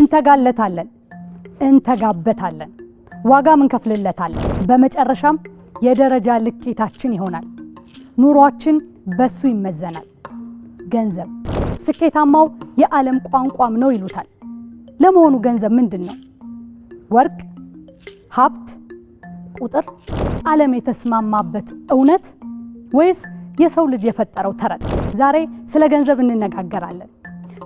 እንተጋለታለን፣ እንተጋበታለን፣ ዋጋም እንከፍልለታለን። በመጨረሻም የደረጃ ልኬታችን ይሆናል። ኑሯችን በሱ ይመዘናል። ገንዘብ ስኬታማው የዓለም ቋንቋም ነው ይሉታል። ለመሆኑ ገንዘብ ምንድን ነው? ወርቅ፣ ሀብት፣ ቁጥር፣ ዓለም የተስማማበት እውነት ወይስ የሰው ልጅ የፈጠረው ተረት? ዛሬ ስለ ገንዘብ እንነጋገራለን።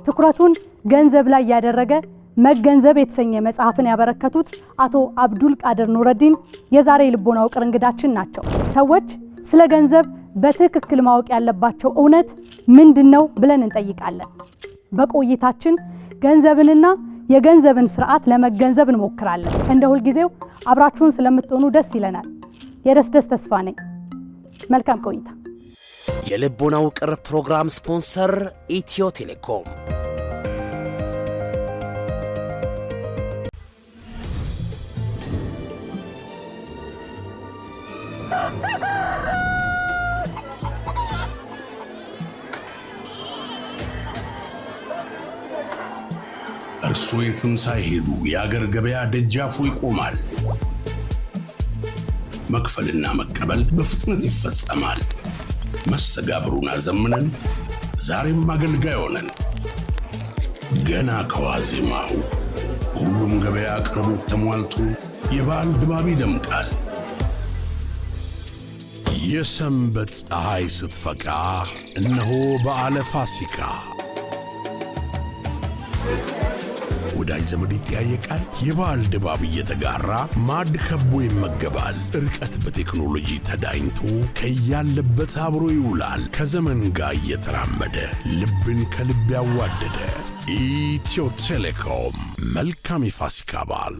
ትኩረቱን ገንዘብ ላይ ያደረገ መገንዘብ የተሰኘ መጽሐፍን ያበረከቱት አቶ አብዱል ቃድር ኑረዲን የዛሬ ልቦና ውቅር እንግዳችን ናቸው። ሰዎች ስለ ገንዘብ በትክክል ማወቅ ያለባቸው እውነት ምንድነው ብለን እንጠይቃለን። በቆይታችን ገንዘብንና የገንዘብን ስርዓት ለመገንዘብ እንሞክራለን። እንደ ሁልጊዜው አብራችሁን ስለምትሆኑ ደስ ይለናል። የደስደስ ተስፋ ነኝ። መልካም ቆይታ። የልቦና ውቅር ፕሮግራም ስፖንሰር ኢትዮ ቴሌኮም። እርሱ የትም ሳይሄዱ የአገር ገበያ ደጃፉ ይቆማል። መክፈልና መቀበል በፍጥነት ይፈጸማል። መስተጋብሩን አዘምነን ዛሬም አገልጋይ ሆነን ገና ከዋዜማው ሁሉም ገበያ አቅርቦት ተሟልቶ የበዓል ድባብ ይደምቃል። የሰንበት ፀሐይ ስትፈካ እነሆ በዓለ ፋሲካ። ወዳጅ ዘመድ ይጠያየቃል። የበዓል ድባብ እየተጋራ ማዕድ ከቦ ይመገባል። ርቀት በቴክኖሎጂ ተዳኝቶ ከያለበት አብሮ ይውላል። ከዘመን ጋር እየተራመደ ልብን ከልብ ያዋደደ ኢትዮ ቴሌኮም። መልካም የፋሲካ በዓል።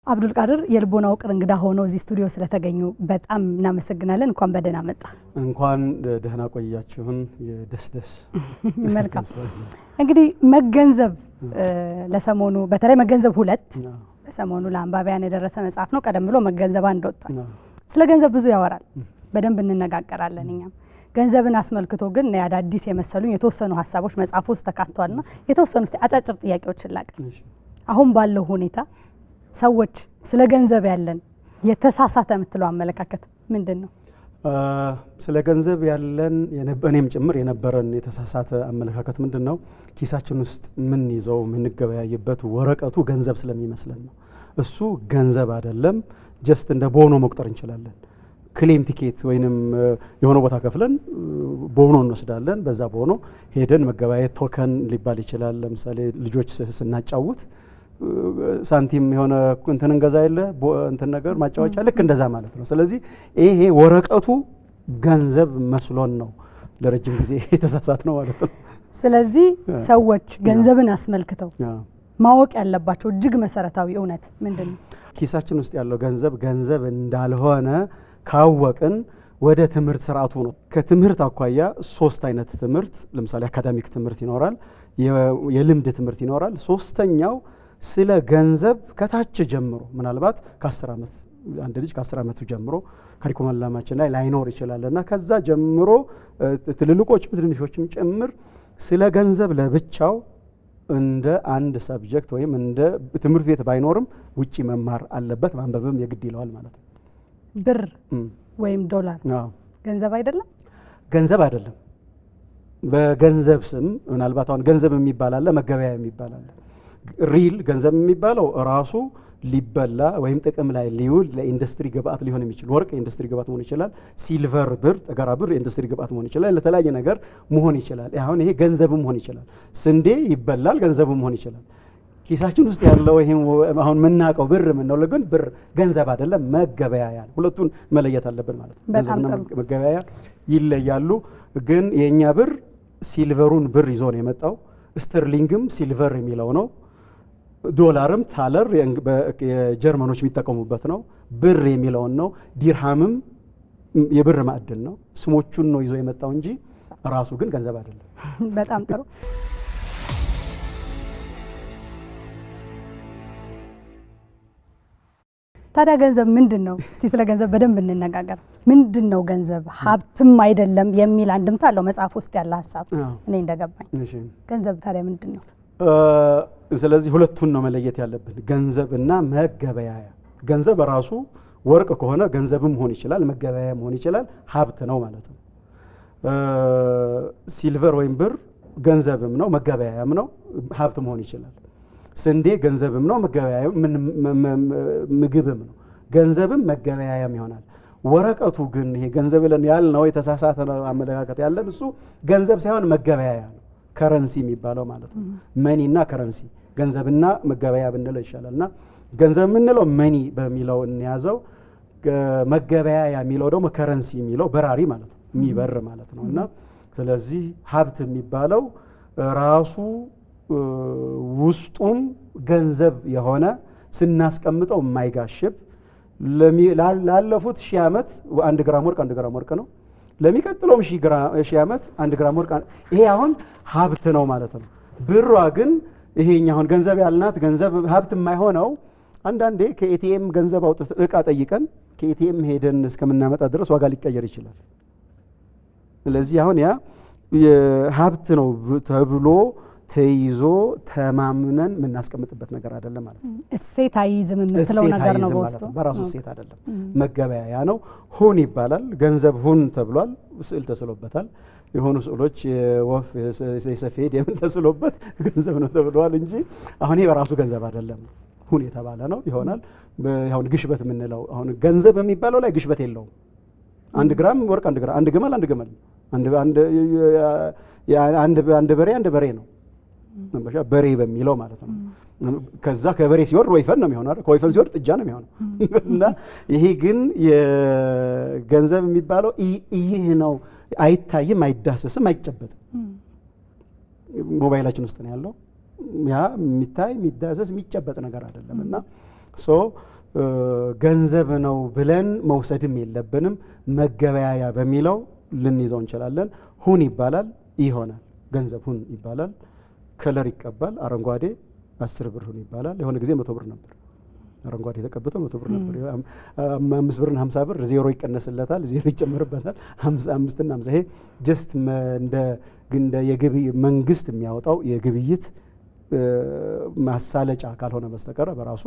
አብዱል ቃድር የልቦና ውቅር እንግዳ ሆኖ እዚህ ስቱዲዮ ስለተገኙ በጣም እናመሰግናለን። እንኳን በደህና መጣ። እንኳን ደህና ቆያችሁን። የደስደስ መልካም። እንግዲህ መገንዘብ ለሰሞኑ በተለይ መገንዘብ 2 ለሰሞኑ ለአንባቢያን የደረሰ መጽሐፍ ነው። ቀደም ብሎ መገንዘብ 1 ወጣ። ስለ ገንዘብ ብዙ ያወራል፣ በደንብ እንነጋገራለን። እኛም ገንዘብን አስመልክቶ ግን አዳዲስ የመሰሉኝ የተወሰኑ ሀሳቦች መጽሐፍ ውስጥ ተካተዋልና የተወሰኑ አጫጭር ጥያቄዎችን ላቅርብ። አሁን ባለው ሁኔታ ሰዎች ስለ ገንዘብ ያለን የተሳሳተ የምትለው አመለካከት ምንድን ነው? ስለ ገንዘብ ያለን እኔም ጭምር የነበረን የተሳሳተ አመለካከት ምንድን ነው? ኪሳችን ውስጥ ምን ይዘው የምንገበያይበት ወረቀቱ ገንዘብ ስለሚመስለን ነው። እሱ ገንዘብ አይደለም። ጀስት እንደ ቦኖ መቁጠር እንችላለን። ክሌም ቲኬት ወይንም የሆነ ቦታ ከፍለን ቦኖ እንወስዳለን። በዛ ቦኖ ሄደን መገበያየት ቶከን ሊባል ይችላል። ለምሳሌ ልጆች ስናጫውት ሳንቲም የሆነ እንትን እንገዛ የለ እንትን ነገር ማጫወቻ ልክ እንደዛ ማለት ነው። ስለዚህ ይሄ ወረቀቱ ገንዘብ መስሎን ነው ለረጅም ጊዜ የተሳሳት ነው ማለት ነው። ስለዚህ ሰዎች ገንዘብን አስመልክተው ማወቅ ያለባቸው እጅግ መሰረታዊ እውነት ምንድን ነው? ኪሳችን ውስጥ ያለው ገንዘብ እንዳልሆነ ካወቅን ወደ ትምህርት ስርዓቱ ነው። ከትምህርት አኳያ 3 አይነት ትምህርት፣ ለምሳሌ አካዳሚክ ትምህርት ይኖራል፣ የልምድ ትምህርት ይኖራል። ሶስተኛው ስለ ገንዘብ ከታች ጀምሮ ምናልባት ከ10 ዓመት አንድ ልጅ ከ10 ዓመቱ ጀምሮ ካሪኩለማችን ላይ ላይኖር ይችላልና ከዛ ጀምሮ ትልልቆችም ትንሾችም ጭምር ስለ ገንዘብ ለብቻው እንደ አንድ ሰብጀክት ወይም እንደ ትምህርት ቤት ባይኖርም ውጪ መማር አለበት፣ ማንበብም የግድ ይለዋል ማለት ነው። ብር ወይም ዶላር ገንዘብ አይደለም? ገንዘብ አይደለም። በገንዘብ ስም ምናልባት አሁን ገንዘብ የሚባል አለ፣ መገበያ የሚባል አለ። ሪል ገንዘብ የሚባለው ራሱ ሊበላ ወይም ጥቅም ላይ ሊውል ለኢንዱስትሪ ግብአት ሊሆን የሚችል ወርቅ የኢንዱስትሪ ግብአት መሆን ይችላል። ሲልቨር ብር፣ ጠገራ ብር የኢንዱስትሪ ግብአት መሆን ይችላል። ለተለያየ ነገር መሆን ይችላል። አሁን ይሄ ገንዘብም መሆን ይችላል። ስንዴ ይበላል፣ ገንዘብም መሆን ይችላል። ኪሳችን ውስጥ ያለው ይሄ አሁን የምናውቀው ብር የምንለው ግን ብር ገንዘብ አይደለም፣ መገበያያ ነው። ሁለቱን መለየት አለብን ማለት ነው። ገንዘብና መገበያያ ይለያሉ። ግን የኛ ብር ሲልቨሩን ብር ይዞ ነው የመጣው። ስተርሊንግም ሲልቨር የሚለው ነው። ዶላርም ታለር የጀርመኖች የሚጠቀሙበት ነው። ብር የሚለውን ነው። ዲርሃምም የብር ማዕድን ነው። ስሞቹን ነው ይዞ የመጣው እንጂ ራሱ ግን ገንዘብ አይደለም። በጣም ጥሩ። ታዲያ ገንዘብ ምንድነው? እስቲ ስለ ገንዘብ በደንብ እንነጋገር። ምንድነው ገንዘብ? ሀብትም አይደለም የሚል አንድምታ አለው መጽሐፍ ውስጥ ያለ ሐሳብ እኔ እንደገባኝ። ገንዘብ ታዲያ ምንድነው? ስለዚህ ሁለቱን ነው መለየት ያለብን፣ ገንዘብና መገበያያ። ገንዘብ ራሱ ወርቅ ከሆነ ገንዘብም መሆን ይችላል፣ መገበያያ መሆን ይችላል፣ ሀብት ነው ማለት ነው። ሲልቨር ወይም ብር ገንዘብም ነው መገበያያም ነው፣ ሀብት መሆን ይችላል። ስንዴ ገንዘብም ነው መገበያያም ምግብም ነው፣ ገንዘብም መገበያያም ይሆናል። ወረቀቱ ግን ይሄ ገንዘብ ብለን ያልነው የተሳሳተ አመለካከት ያለን እሱ ገንዘብ ሳይሆን መገበያያ ነው፣ ከረንሲ የሚባለው ማለት ነው። መኒና ከረንሲ ገንዘብና መገበያያ ብንለው ይሻላልና ገንዘብ የምንለው መኒ በሚለው እንያዘው፣ መገበያያ የሚለው ደግሞ ከረንሲ የሚለው በራሪ ማለት ነው፣ የሚበር ማለት ነው። እና ስለዚህ ሀብት የሚባለው ራሱ ውስጡም ገንዘብ የሆነ ስናስቀምጠው የማይጋሽብ ላለፉት 1000 ዓመት 1 ግራም ወርቅ 1 ግራም ወርቅ ነው። ለሚቀጥለውም 1000 ዓመት 1 ግራም ወርቅ፣ ይሄ አሁን ሀብት ነው ማለት ነው። ብሯ ግን ይሄኛ አሁን ገንዘብ ያልናት ገንዘብ ሀብት የማይሆነው አንዳንዴ ከኤቲኤም ገንዘብ አውጥተን እቃ ጠይቀን ከኤቲኤም ሄደን እስከምናመጣ ድረስ ዋጋ ሊቀየር ይችላል። ስለዚህ አሁን ያ ሀብት ነው ተብሎ ተይዞ ተማምነን የምናስቀምጥበት ነገር አይደለም ማለት ነው። እሴት አይዝም የምትለው ነገር ነው በውስጡ በራሱ እሴት አይደለም፣ መገበያያ ነው። ሁን ይባላል። ገንዘብ ሁን ተብሏል፣ ስዕል ተስሎበታል። የሆኑ ስዕሎች የወፍ የሰፌድ የምን ተስሎበት ገንዘብ ነው ተብሏል እንጂ አሁን ይሄ በራሱ ገንዘብ አይደለም። ሁን የተባለ ነው ይሆናል። አሁን ግሽበት የምንለው አሁን ገንዘብ የሚባለው ላይ ግሽበት የለውም። 1 ግራም ወርቅ 1 ግራም፣ 1 ግመል 1 ግመል፣ አንድ በሬ ነው በሬ በሚለው ማለት ነው። ከዛ ከበሬ ሲወርድ ወይፈን ነው የሚሆነው፣ ከወይፈን ሲወርድ ጥጃ ነው የሚሆነው። እና ይሄ ግን የገንዘብ የሚባለው ይህ ነው፣ አይታይም፣ አይዳሰስም፣ አይጨበጥም። ሞባይላችን ውስጥ ነው ያለው። ያ የሚታይ የሚዳሰስ የሚጨበጥ ነገር አይደለም። እና ገንዘብ ነው ብለን መውሰድም የለብንም። መገበያያ በሚለው ልንይዘው እንችላለን። ሁን ይባላል፣ ይሆናል። ገንዘብ ሁን ይባላል። ከለር ይቀባል። አረንጓዴ 10 ብር ሁን ይባላል። የሆነ ጊዜ 100 ብር ነበር። አረንጓዴ ተቀብተው 100 ብር ነበር። 5 ብርና 50 ብር ዜሮ ይቀነስለታል፣ ዜሮ ይጨምርበታል። 55 እና 50 ይሄ ጀስት እንደ የግብይ መንግስት የሚያወጣው የግብይት ማሳለጫ ካልሆነ በስተቀር በራሱ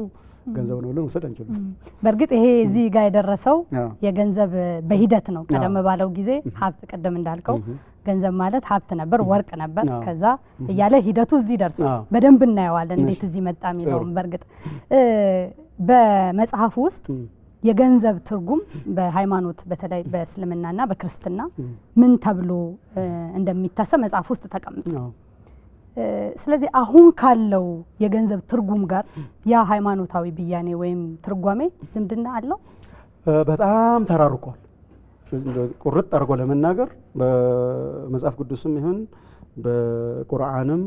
ገንዘብ ነው ብለን ወሰድ አንችልም። በእርግጥ ይሄ እዚህ ጋር የደረሰው የገንዘብ በሂደት ነው። ቀደም ባለው ጊዜ ሀብት ቀደም እንዳልከው ገንዘብ ማለት ሀብት ነበር፣ ወርቅ ነበር። ከዛ እያለ ሂደቱ እዚህ ደርሶ በደንብ እናየዋለን እንዴት እዚህ መጣ የሚለውን። በእርግጥ በመጽሐፉ ውስጥ የገንዘብ ትርጉም በሃይማኖት በተለይ በእስልምናና በክርስትና ምን ተብሎ እንደሚታሰብ መጽሐፍ ውስጥ ተቀምጧል። ስለዚህ አሁን ካለው የገንዘብ ትርጉም ጋር ያ ሃይማኖታዊ ብያኔ ወይም ትርጓሜ ዝምድና አለው? በጣም ተራርቋል። ቁርጥ አድርጎ ለመናገር በመጽሐፍ ቅዱስም ይሁን በቁርአንም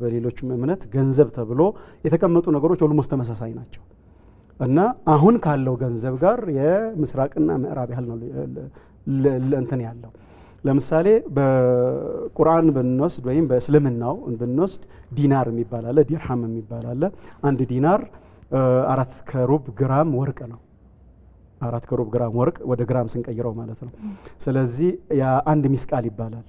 በሌሎችም እምነት ገንዘብ ተብሎ የተቀመጡ ነገሮች ኦልሞስት ተመሳሳይ ናቸው እና አሁን ካለው ገንዘብ ጋር የምስራቅና ምዕራብ ያህል ነው እንትን ያለው። ለምሳሌ በቁርአን ብንወስድ ወይም በእስልምናው ብንወስድ ዲናር የሚባል አለ፣ ዲርሃም የሚባል አለ። 1 ዲናር 4 ከሩብ ግራም ወርቅ ነው። 4 ከሩብ ግራም ወርቅ ወደ ግራም ስንቀይረው ማለት ነው። ስለዚህ ያ 1 ሚስቃል ይባላል።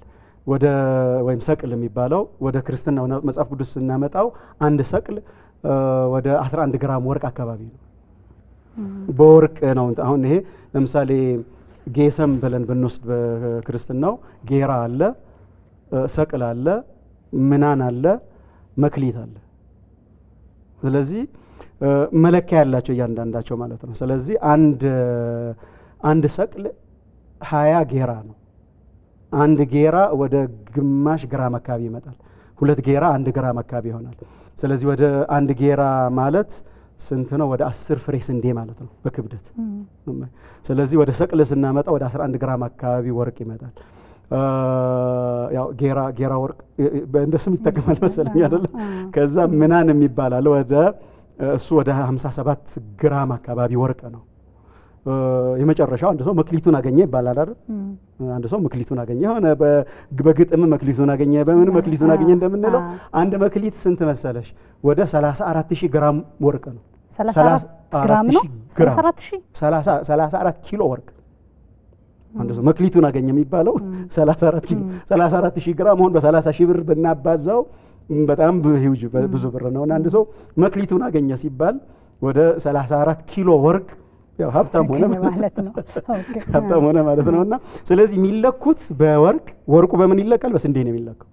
ወይም ሰቅል የሚባለው ወደ ክርስትና መጽሐፍ ቅዱስ ስናመጣው 1 ሰቅል ወደ 11 ግራም ወርቅ አካባቢ ነው። በወርቅ ነው። አሁን ይሄ ለምሳሌ ጌሰም ብለን ብንወስድ በክርስትናው ጌራ አለ፣ ሰቅል አለ፣ ምናን አለ፣ መክሊት አለ። ስለዚህ መለኪያ ያላቸው እያንዳንዳቸው ማለት ነው። ስለዚህ አንድ ሰቅል 20 ጌራ ነው። 1 ጌራ ወደ ግማሽ ግራም አካባቢ ይመጣል። 2 ጌራ 1 ግራም አካባቢ ይሆናል። ስለዚህ ወደ 1 ጌራ ማለት ስንት ነው? ወደ 10 ፍሬ ስንዴ ማለት ነው በክብደት። ስለዚህ ወደ ሰቅል ስናመጣ ወደ 11 ግራም አካባቢ ወርቅ ይመጣል። ያው ጌራ ወርቅ እንደ ስም ይጠቀማል መሰለኝ አይደለ? ከዛ ምናን የሚባል ወደ እሱ ወደ 57 ግራም አካባቢ ወርቅ ነው። የመጨረሻው አንድ ሰው መክሊቱን አገኘ ይባላል አይደል? አንድ ሰው መክሊቱን አገኘ ሆነ በግጥም መክሊቱን አገኘ በምን መክሊቱን አገኘ እንደምንለው አንድ መክሊት ስንት መሰለሽ? ወደ 34000 ግራም ወርቅ ነው። 34 ግራም ነው 34 ኪሎ ወርቅ አንድ ሰው መክሊቱን አገኘ የሚባለው 34,000 ግራም ሆን በ30,000 ብር ብናባዛው በጣም ሂውጅ ብዙ ብር ነውና አንድ ሰው መክሊቱን አገኘ ሲባል ወደ 34 ኪሎ ወርቅ ያው ሀብታም ሆነ ማለት ነው። ሀብታም ሆነ ማለት ነውና ስለዚህ የሚለኩት በወርቅ ወርቁ በምን ይለካል? በስንዴ ነው የሚለካው።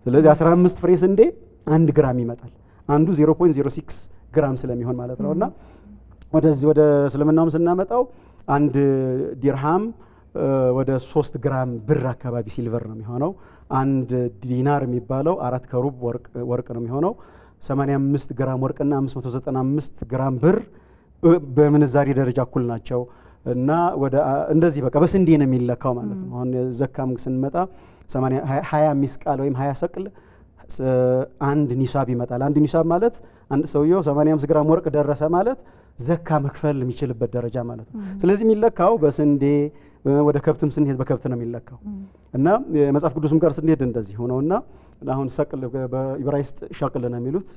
ስለዚህ 15 ፍሬ ስንዴ 1 ግራም ይመጣል። አንዱ 0.06 ግራም ስለሚሆን ማለት ነውና ወደዚህ ወደ እስልምናውም ስናመጣው አንድ ዲርሃም ወደ 3 ግራም ብር አካባቢ ሲልቨር ነው የሚሆነው። አንድ ዲናር የሚባለው 4 ከሩብ ወርቅ ነው የሚሆነው። 85 ግራም ወርቅና 595 ግራም ብር በምንዛሪ ደረጃ እኩል ናቸው እና ወደ እንደዚህ በቃ በስንዴ ነው የሚለካው ማለት ነው። አሁን ዘካም ስንመጣ 20 ሚስቃል ወይም 20 ሰቅል አንድ ኒሳብ ይመጣል። አንድ ኒሳብ ማለት አንድ ሰውየው 85 ግራም ወርቅ ደረሰ ማለት ዘካ መክፈል የሚችልበት ደረጃ ማለት ነው። ስለዚህ የሚለካው በስንዴ ወደ ከብትም ስንሄድ በከብት ነው የሚለካው እና የመጽሐፍ ቅዱስም ጋር ስንሄድ እንደዚህ ሆነውና አሁን ሰቅል በኢብራይስጥ ሸቅል ነው የሚሉት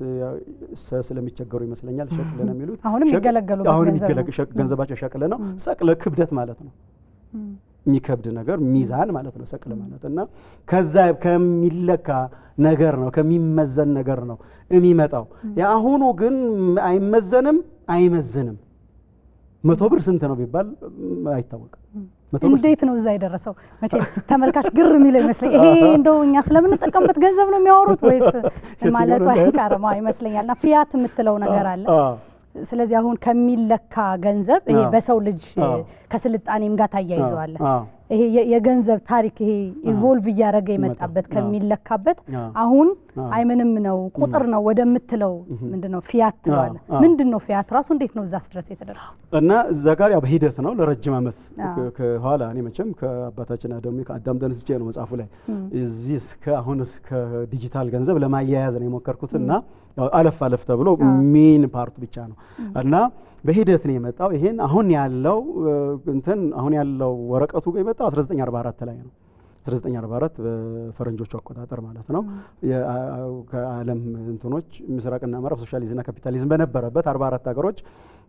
ስለሚቸገሩ ይመስለኛል ሸቅል ነው የሚሉት። አሁንም ይገለገሉበት ገንዘባቸው ሸቅል ነው። ሰቅል ክብደት ማለት ነው። የሚከብድ ነገር ሚዛን ማለት ነው ሰቅል ማለት እና ከዛ ከሚለካ ነገር ነው ከሚመዘን ነገር ነው የሚመጣው። የአሁኑ ግን አይመዘንም አይመዝንም። 100 ብር ስንት ነው ቢባል አይታወቅም። እንዴት ነው እዛ የደረሰው? መቼም ተመልካች ግር የሚለው ይመስለኝ ይሄ እንደው እኛ ስለምንጠቀምበት ገንዘብ ነው የሚያወሩት ወይስ ማለቱ አይቀርም ይመስለኛልና ፊያት የምትለው ነገር አለ። ስለዚህ አሁን ከሚለካ ገንዘብ ይሄ በሰው ልጅ ከስልጣኔም ጋር ታያይዘዋል። ይሄ የገንዘብ ታሪክ ይሄ ኢቮልቭ እያደረገ የመጣበት ከሚለካበት አሁን አይምንም ነው ቁጥር ነው ወደምትለው ምንድነው ፊያት ትባለ። ምንድነው ፊያት ራሱ እንዴት ነው እዛስ ድረስ የተደረሰው? እና እዛ ጋር ያው በሂደት ነው ለረጅም ዓመት ከኋላ እኔ መቼም ከአባታችን ከአዳም ተነስቼ ነው መጽሐፉ ላይ እዚህ እስከ አሁን እስከ ዲጂታል ገንዘብ ለማያያዝ ነው የሞከርኩትና ያው አለፍ ተብሎ ሜን ፓርቱ ብቻ ነው እና በሂደት ነው የመጣው። ይሄን አሁን ያለው አሁን ያለው ወረቀቱ የመጣው 1944 ላይ ነው። 1944 በፈረንጆቹ አቆጣጠር ማለት ነው። ከዓለም እንትኖች ምስራቅና ምዕራብ ሶሻሊዝምና ካፒታሊዝም በነበረበት 44 ሀገሮች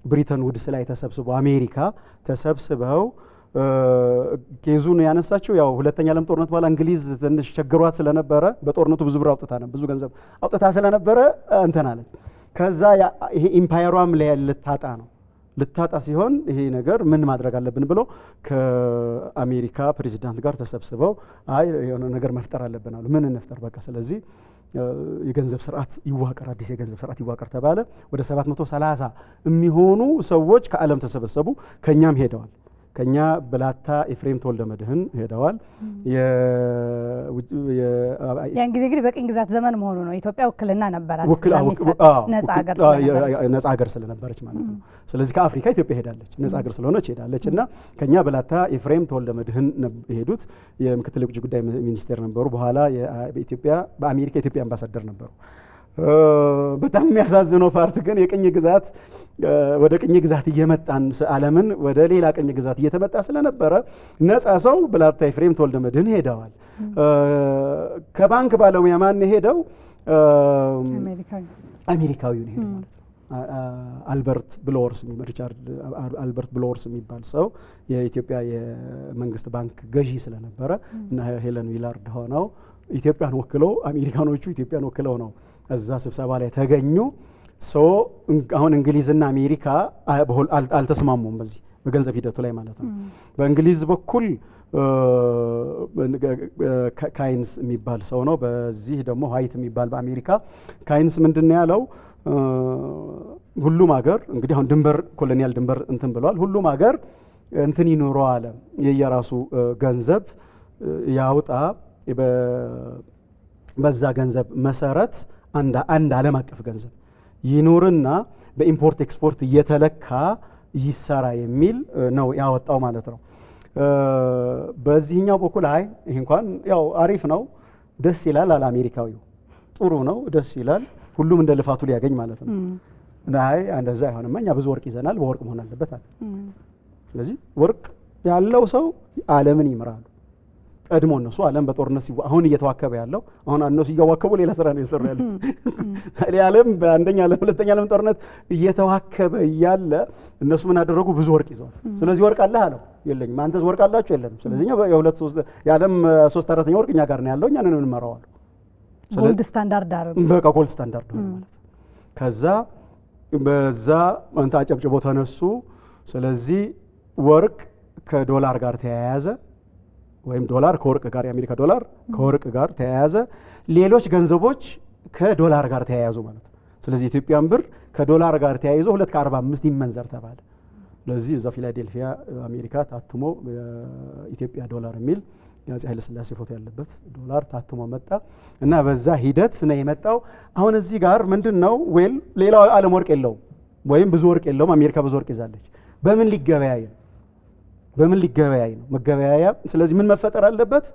ብሪተን ውድስ ላይ ተሰብስበው አሜሪካ ተሰብስበው ኬዙን ያነሳችው ያው ሁለተኛ ዓለም ጦርነት በኋላ እንግሊዝ ትንሽ ቸግሯት ስለነበረ በጦርነቱ ብዙ ብር አውጥታ ብዙ ገንዘብ አውጥታ ስለነበረ አለች። ከዛ ይሄ ኢምፓየሯም ላይ ልታጣ ሲሆን ይሄ ነገር ምን ማድረግ አለብን ብሎ ከአሜሪካ ፕሬዚዳንት ጋር ተሰብስበው አይ የሆነ ነገር መፍጠር አለብን አሉ። ምን እንፍጠር? በቃ ስለዚህ የገንዘብ ስርዓት ይዋቀር፣ አዲስ የገንዘብ ስርዓት ይዋቀር ተባለ። ወደ 730 የሚሆኑ ሰዎች ከዓለም ተሰበሰቡ። ከኛም ሄደዋል። ከኛ ብላታ ኤፍሬም ተወልደ መድህን ሄደዋል። ያን ጊዜ እንግዲህ በቅኝ ግዛት ዘመን መሆኑ ነው። ኢትዮጵያ ውክልና ነበራት ነጻ ሀገር ስለነበረች ማለት ነው። ስለዚህ ከአፍሪካ ኢትዮጵያ ሄዳለች፣ ነጻ ሀገር ስለሆነች ሄዳለች እና ከኛ ብላታ ኤፍሬም ተወልደ መድህን የሄዱት የምክትል የውጭ ጉዳይ ሚኒስቴር ነበሩ። በኋላ በአሜሪካ የኢትዮጵያ አምባሳደር ነበሩ። በጣም የሚያሳዝነው ፓርት ግን የቅኝ ግዛት ወደ ቅኝ ግዛት እየመጣን ዓለምን ወደ ሌላ ቅኝ ግዛት እየተመጣ ስለነበረ ነጻ ሰው ብላታ ኤፍሬም ተወልደ መድህን ሄደዋል። ከባንክ ባለሙያ ማን ሄደው? አሜሪካዊ ነው ሄደው ማለት ነው። አልበርት ብሎወርስ የሚባል ሰው የኢትዮጵያ የመንግስት ባንክ ገዢ ስለነበረ እና ሄለን ዊላርድ ሆነው ኢትዮጵያን ወክለው አሜሪካኖቹ ኢትዮጵያን ወክለው ነው እዛ ስብሰባ ላይ ተገኙ። አሁን እንግሊዝና አሜሪካ አልተስማሙም በዚህ በገንዘብ ሂደቱ ላይ ማለት ነው። በእንግሊዝ በኩል ካይንስ የሚባል ሰው ነው፣ በዚህ ደግሞ ዋይት የሚባል በአሜሪካ። ካይንስ ምንድን ያለው ሁሉም ሀገር እንግዲህ አሁን ድንበር ኮሎኒያል ድንበር እንትን ብለዋል። ሁሉም ሀገር እንትን ይኖረው አለ የየራሱ ገንዘብ ያውጣ፣ በዛ ገንዘብ መሰረት አንድ ዓለም አቀፍ ገንዘብ ይኖርና በኢምፖርት ኤክስፖርት እየተለካ ይሰራ የሚል ነው ያወጣው ማለት ነው። በዚህኛው በኩል አይ ይሄ እንኳን ያው አሪፍ ነው ደስ ይላል አለ አሜሪካዊው። ጥሩ ነው ደስ ይላል፣ ሁሉም እንደ ልፋቱ ሊያገኝ ማለት ነው። አይ እንደዛ አይሆንም፣ እኛ ብዙ ወርቅ ይዘናል፣ በወርቅ መሆን አለበት አለ። ስለዚህ ወርቅ ያለው ሰው ዓለምን ይምራሉ። ቀድሞ እነሱ ዓለም በጦርነት አሁን እየተዋከበ ያለው አሁን እነሱ እያዋከቡ ሌላ ስራ ነው እየሰሩ ያሉት። ዓለም በአንደኛ ዓለም ሁለተኛ ዓለም ጦርነት እየተዋከበ እያለ እነሱ ምን አደረጉ? ብዙ ወርቅ ይዘዋል። ስለዚህ ወርቅ አለህ አለው። የለኝም። አንተስ ወርቅ አላችሁ? የለንም። ስለዚህ የዓለም 3/4 ወርቅ እኛ ጋር ነው ያለው፣ እኛን እንመራው አሉ። ጎልድ ስታንዳርድ አረጉ። በቃ ጎልድ ስታንዳርድ ሆነ ማለት ነው። ከዛ በዛ አንተ አጨብጭቦ ተነሱ። ስለዚህ ወርቅ ከዶላር ጋር ተያያዘ፣ ወይም ዶላር ከወርቅ ጋር የአሜሪካ ዶላር ከወርቅ ጋር ተያያዘ። ሌሎች ገንዘቦች ከዶላር ጋር ተያያዙ ማለት ነው። ስለዚህ ኢትዮጵያን ብር ከዶላር ጋር ተያይዞ 2.45 ይመንዘር ተባለ። ስለዚህ እዛ ፊላዴልፊያ አሜሪካ ታትሞ ኢትዮጵያ ዶላር የሚል የአፄ ኃይለ ሥላሴ ፎቶ ያለበት ዶላር ታትሞ መጣ እና በዛ ሂደት ነው የመጣው። አሁን እዚህ ጋር ምንድነው ዌል ሌላው ዓለም ወርቅ የለውም ወይም ብዙ ወርቅ የለውም። አሜሪካ ብዙ ወርቅ ይዛለች። በምን ሊገበያይ ነው? በምን ሊገበያይ ነው? መገበያያ። ስለዚህ ምን መፈጠር አለበት?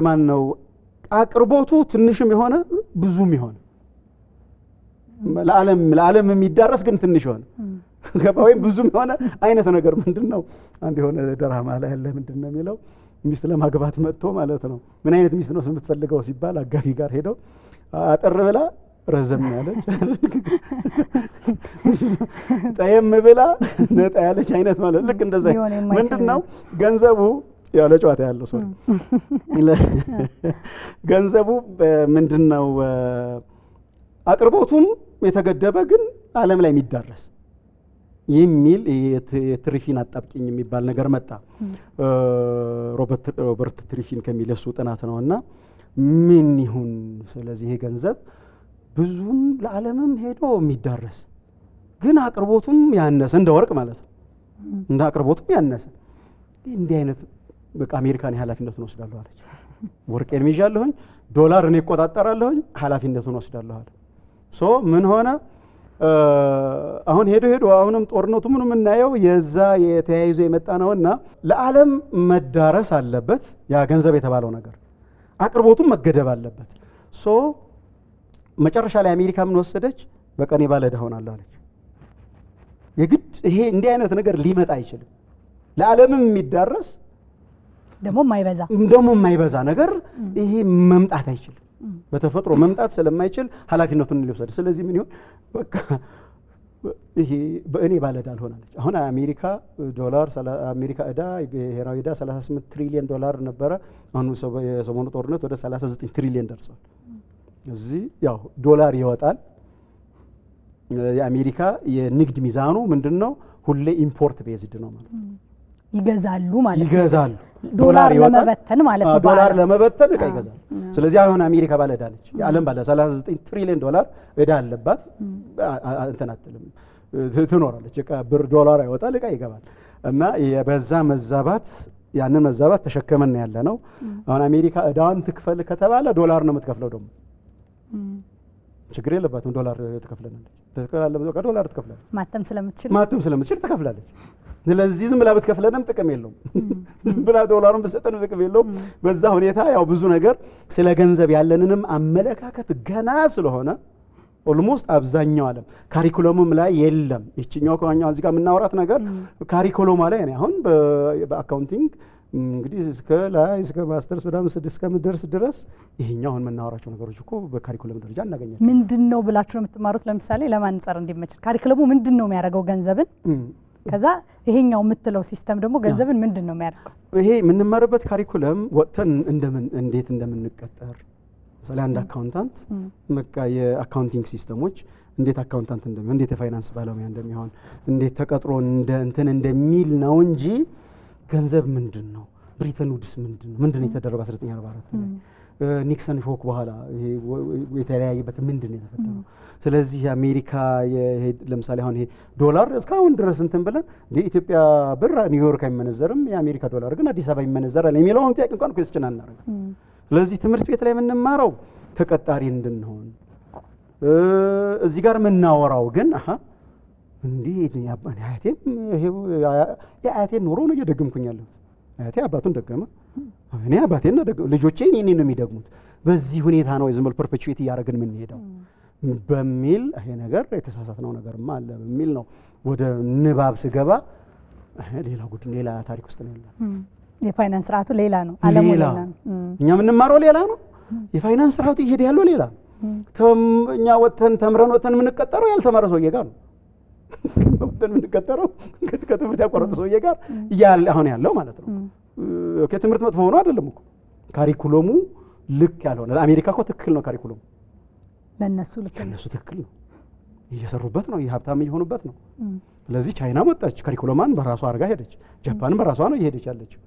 ማን ነው አቅርቦቱ ትንሽም የሆነ ብዙም የሆነ ለዓለም የሚዳረስ ግን ትንሽ የሆነ ወይም ብዙም የሆነ አይነት ነገር ምንድነው? አንድ የሆነ ድራማ ላይ ያለ ምንድነው የሚለው ሚስት ለማግባት መጥቶ ማለት ነው ምን አይነት ሚስት ነው የምትፈልገው ሲባል አጋቢ ጋር ሄደው አጠር ብላ ረዘም ያለች ጠየም ብላ ነጣ ያለች አይነት ማለት ልክ እንደዛ ምንድነው ገንዘቡ ያለ ጨዋታ ያለው ሰው ገንዘቡ ምንድነው አቅርቦቱም የተገደበ ግን ዓለም ላይ የሚዳረስ የሚል የትሪፊን አጣብቂኝ የሚባል ነገር መጣ። ሮበርት ትሪፊን ከሚለሱ ጥናት ነውና ምን ይሁን ስለዚህ ይሄ ገንዘብ ብዙም ለዓለምም ሄዶ የሚዳረስ ግን አቅርቦቱም ያነሰ እንደ ወርቅ ማለት ነው። እንደ አቅርቦቱም ያነሰ እንዲህ አይነት በቃ አሜሪካን ኃላፊነቱን ወስዳለሁ አለች። ወርቄን ይዣለሁኝ፣ ዶላር እኔ እቆጣጠራለሁኝ፣ ኃላፊነቱን ወስዳለሁ አለ። ሶ ምን ሆነ? አሁን ሄዶ አሁንም ጦርነቱ ምንም እናየው የዛ የተያይዞ የመጣ ነውና ለዓለም መዳረስ አለበት ያ ገንዘብ የተባለው ነገር፣ አቅርቦቱም መገደብ አለበት። ሶ መጨረሻ ላይ አሜሪካ ምን ወሰደች? በቃ እኔ ባለ ዕዳ ሆናለሁ አለች። የግድ ይሄ እንዲህ አይነት ነገር ሊመጣ አይችልም። ለዓለምም የሚዳረስ ደግሞ የማይበዛ ነገር ይሄ መምጣት አይችልም። በተፈጥሮ መምጣት ስለማይችል ኃላፊነቱን ሊወሰድ። ስለዚህ ምን ይሁን በቃ ይሄ በእኔ ባለ ዕዳ አልሆናለች። አሁን አሜሪካ ዶላር አሜሪካ ዕዳ ብሔራዊ ዕዳ 38 ትሪሊየን ዶላር ነበረ። አሁን የሰሞኑ ጦርነት ወደ 39 ትሪሊየን ደርሷል። እዚህ ያው ዶላር ይወጣል። የአሜሪካ የንግድ ሚዛኑ ምንድነው? ሁሌ ኢምፖርት ቤዝድ ነው ማለት ነው። ይገዛሉ ማለት ይገዛሉ ዶላር ለመበተን ማለት ነው። ዶላር ለመበተን እቃ ይገዛሉ። ስለዚህ አሁን አሜሪካ ባለ ዕዳ ነች። የዓለም ባለ 39 ትሪሊየን ዶላር ዕዳ አለባት። እንትን አትልም ትኖራለች። እቃ ብር ዶላር ይወጣል፣ እቃ ይገባል። እና የበዛ መዛባት ያንን መዛባት ተሸከመን ያለ ነው። አሁን አሜሪካ ዕዳዋን ትክፈል ከተባለ ዶላር ነው የምትከፍለው። ደግሞ ችግር የለባትም ዶላር ትከፍለናለች። ዶላር ትከፍላለች ማተም ስለምትችል ትከፍላለች። ስለዚህ ዝም ብላ ብትከፍለንም ጥቅም የለውም። ብላ ዶላሩን ብትሰጠንም ጥቅም የለውም። በዛ ሁኔታ ያው ብዙ ነገር ስለ ገንዘብ ያለንንም አመለካከት ገና ስለሆነ ኦልሞስት አብዛኛው ዓለም ካሪኩለሙም ላይ የለም። ይችኛው ከዋኛው እዚህ ጋር የምናወራት ነገር ካሪኩለሙ ላይ ነው። አሁን በአካውንቲንግ እንግዲህ እስከ ማስተርስ ወደ 5 እስከምደርስ ድረስ ይሄኛው አሁን የምናወራቸው ነገሮች እኮ በካሪኩለም ደረጃ እናገኛለን። ምንድነው ብላችሁ ነው የምትማሩት? ለምሳሌ ለማንጸር እንዲመች ካሪኩለሙ ምንድነው የሚያደርገው ገንዘብን? ከዛ ይሄኛው የምትለው ሲስተም ደግሞ ገንዘብን ምንድነው የሚያደርገው? ይሄ የምንማርበት ካሪኩለም ወጥተን እንዴት እንደምንቀጠር ለምሳሌ አንድ አካውንታንት በቃ የአካውንቲንግ ሲስተሞች እንዴት አካውንታንት እንደሚሆን፣ እንዴት የፋይናንስ ባለሙያ እንደሚሆን፣ እንዴት ተቀጥሮ እንትን እንደሚል ነው እንጂ ገንዘብ ምንድነው? ብሪተን ውድስ ምንድነው የተደረገው 1944 ላይ ኒክሰን ሾክ በኋላ የተለያየበት ምንድነው የተፈጠረው? ስለዚህ አሜሪካ ለምሳሌ አሁን ይሄ ዶላር እስካሁን ድረስ እንትን ብለን ኢትዮጵያ ብር ኒውዮርክ አይመነዘርም፣ የአሜሪካ ዶላር ግን አዲስ አበባ ይመነዘራል የሚለውን ጥያቄ እንኳን ኩዌስችን አናደርግም። ስለዚህ ትምህርት ቤት ላይ የምንማረው ተቀጣሪ እንድንሆን፣ እዚህ ጋር የምናወራው ግን እንዲህ የአያቴን ኑሮ ነው እየደገምኩኝ ያለሁት። አያቴ አባቱን ደገመ፣ እኔ አባቴን ልጆቼ እኔ ነው የሚደግሙት። በዚህ ሁኔታ ነው ዝም ብሎ ፐርፔቹዌት እያደረግን የምንሄደው በሚል ይሄ ነገር የተሳሳትነው ነገርማ አለ በሚል ነው ወደ ንባብ ስገባ ሌላ ጉድ ሌላ ታሪክ ውስጥ ነው ያለው። የፋይናንስ ስርዓቱ ሌላ ነው፣ ዓለሙ ሌላ ነው። እኛ የምንማረው ሌላ ነው። የፋይናንስ ስርዓቱ ይሄድ ያለው ሌላ ነው። እኛ ወተን ተምረን ወተን የምንቀጠረው ያልተማረ ሰውዬ ጋር ነው። ወተን የምንቀጠረው ከትምህርት ያቋረጠ ሰውዬ ጋር አሁን ያለው ማለት ነው። ኦኬ ትምህርት መጥፎ ሆኖ አይደለም እኮ ካሪኩለሙ ልክ ያልሆነ አሜሪካ እኮ ትክክል ነው ካሪኩለሙ ለነሱ ትክክል ነው። እየሰሩበት ነው፣ የሀብታም እየሆኑበት ነው። ስለዚህ ቻይና ወጣች ካሪኩለማን በራሷ አድርጋ ሄደች። ጃፓን በራሷ ነው እየሄደች ያለችው።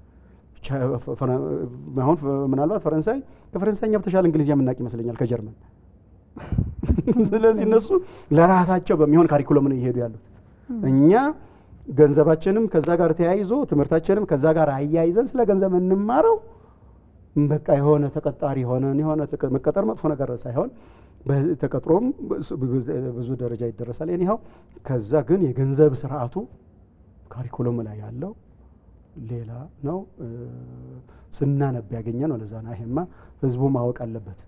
አሁን ምናልባት ፈረንሳይ ከፈረንሳይኛ በተሻለ እንግሊዝኛ የምናውቅ ይመስለኛል ከጀርመን። ስለዚህ እነሱ ለራሳቸው በሚሆን ካሪኩለም ነው እየሄዱ ያሉት። እኛ ገንዘባችንም ከዛ ጋር ተያይዞ ትምህርታችንም ከዛ ጋር አያይዘን ስለ ገንዘብ እንማረው በቃ የሆነ ተቀጣሪ ሆነን የሆነ መቀጠር መጥፎ ነገር ሳይሆን ተቀጥሮም ብዙ ደረጃ ይደረሳል። እኔው ከዛ ግን የገንዘብ ስርዓቱ ካሪኩለም ላይ ያለው ሌላ ነው። ስናነብ ያገኘ ነው። ለዛ ነው ይሄማ ህዝቡ ማወቅ አለበት።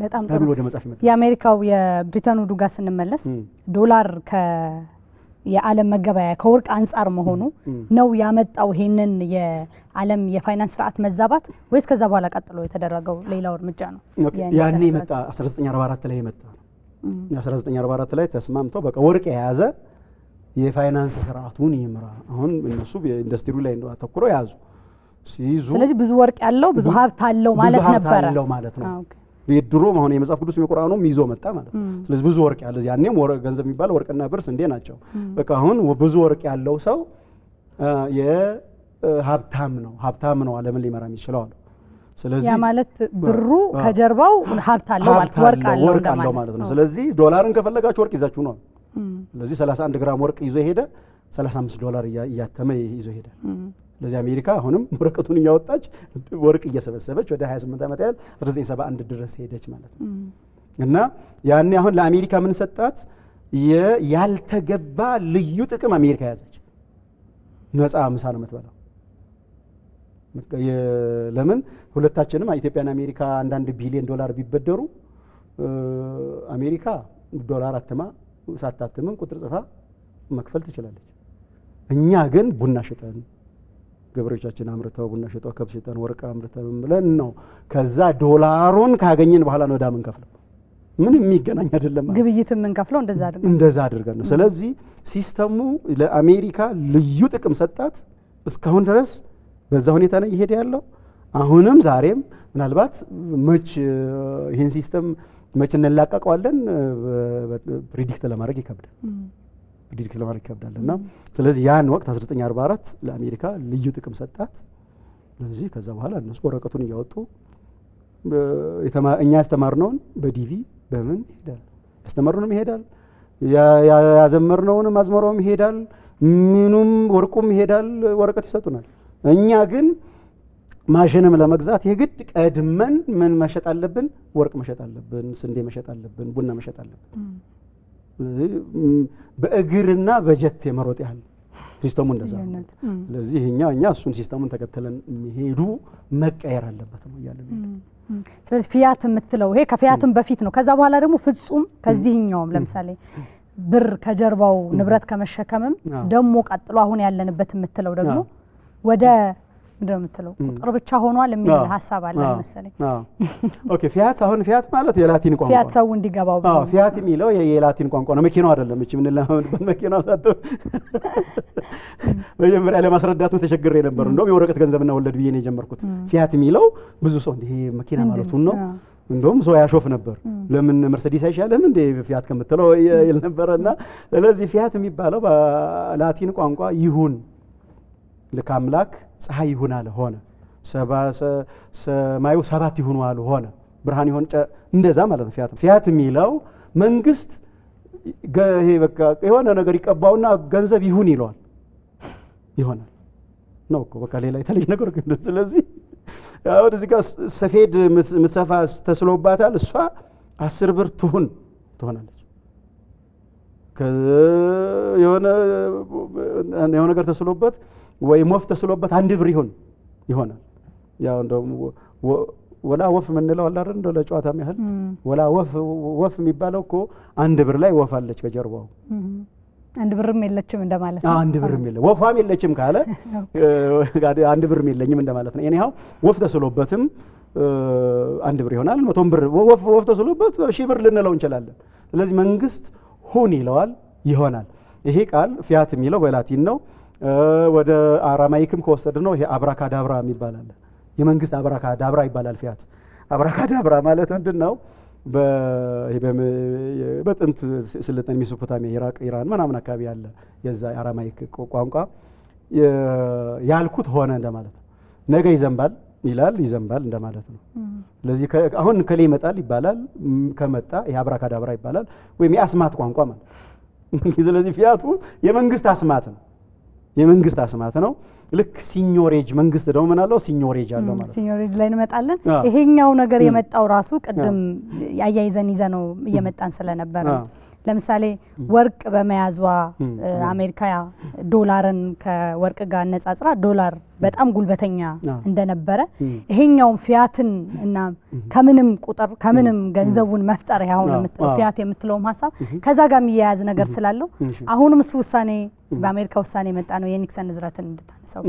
በጣም ጥሩ። ወደ መጻፍ ይመጣ የአሜሪካው የብሪታኑ ዱጋ ስንመለስ ዶላር የዓለም መገበያያ ከወርቅ አንጻር መሆኑ ነው ያመጣው ይሄንን የዓለም የፋይናንስ ስርዓት መዛባት ወይስ ከዛ በኋላ ቀጥሎ የተደረገው ሌላው እርምጃ ነው? ያኔ መጣ 1944 ላይ መጣ ነው። 1944 ላይ ተስማምተው በቃ ወርቅ የያዘ የፋይናንስ ስርዓቱን ይምራ። አሁን እነሱ በኢንዱስትሪው ላይ አተኩረው ያዙ ሲይዙ፣ ስለዚህ ብዙ ወርቅ ያለው ብዙ ሀብት አለው ማለት ነበር ማለት ነው። የድሮ መሆን የመጽሐፍ ቅዱስ የቁርአኑም ይዞ መጣ ማለት ነው። ስለዚህ ብዙ ወርቅ ያለው ያኔም ገንዘብ የሚባለው ወርቅና ብር ስንዴ ናቸው። በቃ አሁን ብዙ ወርቅ ያለው ሰው የሀብታም ነው ዓለምን ሊመራ የሚችለው አለ። ስለዚህ ያ ማለት ብሩ ከጀርባው ሀብት አለው ማለት ወርቅ አለው ማለት ነው። ስለዚህ ዶላርን ከፈለጋችሁ ወርቅ ይዛችሁ ነው። ስለዚህ 31 ግራም ወርቅ ይዞ ሄደ፣ $35 እያተመ ይዞ ሄደ። ስለዚህ አሜሪካ አሁንም ወረቀቱን እያወጣች ወርቅ እየሰበሰበች ወደ 28 ዓመት ያህል 1971 ድረስ ሄደች ማለት ነው። እና ያኔ አሁን ለአሜሪካ ምን ሰጣት? ያልተገባ ልዩ ጥቅም አሜሪካ ያዘች። ነፃ ምሳ ነው የምትበላው። ለምን ሁለታችንም ኢትዮጵያና አሜሪካ $1 ቢሊዮን ቢበደሩ አሜሪካ ዶላር አትማ ሳታትምም ቁጥር ጽፋ መክፈል ትችላለች። እኛ ግን ቡና ሽጠን ገበሬዎቻችን አምርተው ቡና ሽጠው ከብት ሽጠን ወርቅ አምርተን ብለን ነው ከዛ ዶላሩን ካገኘን በኋላ ነው ዳምን ከፍለው ምን የሚገናኝ አይደለም። ግብይት ምን ከፍለው እንደዛ አድርገን ነው። ስለዚህ ሲስተሙ ለአሜሪካ ልዩ ጥቅም ሰጣት። እስካሁን ድረስ በዛ ሁኔታ ነው እየሄደ ያለው። አሁንም ዛሬም ምናልባት መች ይህን ሲስተም መች እንላቀቀዋለን ፕሪዲክት ለማድረግ ይከብዳል። እና ስለዚህ ያን ወቅት 1944 ለአሜሪካ ልዩ ጥቅም ሰጣት። ስለዚህ ከዛ በኋላ እነሱ ወረቀቱን እያወጡ እኛ ያስተማርነውን በዲቪ በምን ይሄዳል፣ ያስተማርነውም ይሄዳል፣ ያዘመርነውንም አዝመራውም ይሄዳል፣ ምኑም ወርቁም ይሄዳል፣ ወረቀት ይሰጡናል። እኛ ግን ማሽንም ለመግዛት የግድ ቀድመን ምን መሸጥ አለብን? ወርቅ መሸጥ አለብን፣ ስንዴ መሸጥ አለብን፣ ቡና መሸጥ አለብን። በእግርና በጀት የመሮጥ ያህል ሲስተሙ እንደዛ ነው። ስለዚህ እኛ እሱን ሲስተሙን ተከተለን ሄዱ መቀየር አለበት ነው ያለው። ስለዚህ ፊያት የምትለው ይሄ ከፊያትም በፊት ነው። ከዛ በኋላ ደግሞ ፍጹም ከዚህኛውም ለምሳሌ ብር ከጀርባው ንብረት ከመሸከምም ደግሞ ቀጥሎ አሁን ያለንበት የምትለው ደግሞ ወደ እንደምትለው ቁጥር ብቻ ሆኗል የሚል ሐሳብ አለ መሰለኝ። ኦኬ ፊያት ማለት የላቲን ቋንቋ ፊያት ሰው እንዲገባው ፊያት የሚለው የላቲን ቋንቋ ነው። መኪናው አይደለም። እቺ ምን ለማለት መኪናው ሳተ መጀመሪያ ለማስረዳቱ ተቸግሬ ነበር። እንደውም የወረቀት ገንዘብና ወለድ ብዬ ነው የጀመርኩት። ፊያት የሚለው ብዙ ሰው ይሄ መኪና ማለቱን ነው። እንደውም ሰው ያሾፍ ነበር። ለምን መርሴዲስ አይሻልም እንዴ ፊያት ከምትለው ይል ነበርና ስለዚህ ፊያት የሚባለው በላቲን ቋንቋ ይሁን ልክ አምላክ ፀሐይ ይሁን አለ ሆነ፣ ሰማዩ ሰባት ይሁን አለ ሆነ፣ ብርሃን ይሁን እንደዛ ማለት ነው። ፊያት የሚለው መንግስት ይሄ በቃ የሆነ ነገር ይቀባውና ገንዘብ ይሁን ይለዋል ይሆናል ነው እኮ በቃ ሌላ የተለየ ነገር ግን። ስለዚህ ያው እዚህ ጋር ሰፌድ ምትሰፋ ተስሎባታል። እሷ 10 ብር ትሆናለች። የሆነ ነገር ተስሎበት ወይ ሞፍ ተስሎበት 1 ብር ይሆናል። ያው እንደውም ወላ ወፍ ምንለው አለ አይደል? እንደው ለጨዋታም ያህል ወላ ወፍ የሚባለው እኮ 1 ብር ላይ ወፍ አለች ከጀርባው አንድ ብርም የለችም እንደማለት ነው። አንድ ብርም የለ ወፋም የለችም ካለ አንድ ብርም የለኝም እንደማለት ነው። እኔው ወፍ ተስሎበትም አንድ ብር ይሆናል 100 ብር ወፍ ተስሎበት 1000 ብር ልንለው እንችላለን። ስለዚህ መንግስት ሁን ይለዋል ይሆናል። ይሄ ቃል ፊያት የሚለው በላቲን ነው። ወደ አራማይክም ከወሰድነው ይሄ አብራካዳብራ የሚባል አለ። የመንግስት አብራካዳብራ ይባላል ፊያት። አብራካዳብራ ማለት ምንድነው? በጥንት ስልጣኔ ሜሶፖታሚያ፣ ኢራቅ፣ ኢራን ምናምን አካባቢ ያለ የዛ አራማይክ ቋንቋ ያልኩት ሆነ እንደማለት ነው። ነገ ይዘንባል ይላል ይዘንባል እንደማለት ነው። ስለዚህ አሁን ከሌ ይመጣል ይባላል፣ ከመጣ ይሄ አብራካዳብራ ይባላል፣ ወይም የአስማት ቋንቋ ማለት። ስለዚህ ፊያቱ የመንግስት አስማት ነው። የመንግስት አስማት ነው። ልክ ሲኞሬጅ መንግስት ደግሞ ምን አለው? ሲኞሬጅ አለው ማለት ነው። ሲኞሬጅ ላይ እንመጣለን። ይሄኛው ነገር የመጣው ራሱ ቅድም ያያይዘን ይዘነው እየመጣን ስለነበረ ለምሳሌ ወርቅ በመያዟ አሜሪካ ዶላርን ከወርቅ ጋር ነጻጽራ ዶላር በጣም ጉልበተኛ እንደነበረ ይሄኛው ፊያትን እና ከምንም ቁጥር ከምንም ገንዘቡን መፍጠር ያው ነው ፊያት የምትለው ሐሳብ ከዛ ጋር የሚያያዝ ነገር ስላለው አሁንም እሱ ውሳኔ በአሜሪካ ውሳኔ መጣ ነው የኒክሰን ንዝረትን እንድታነሳው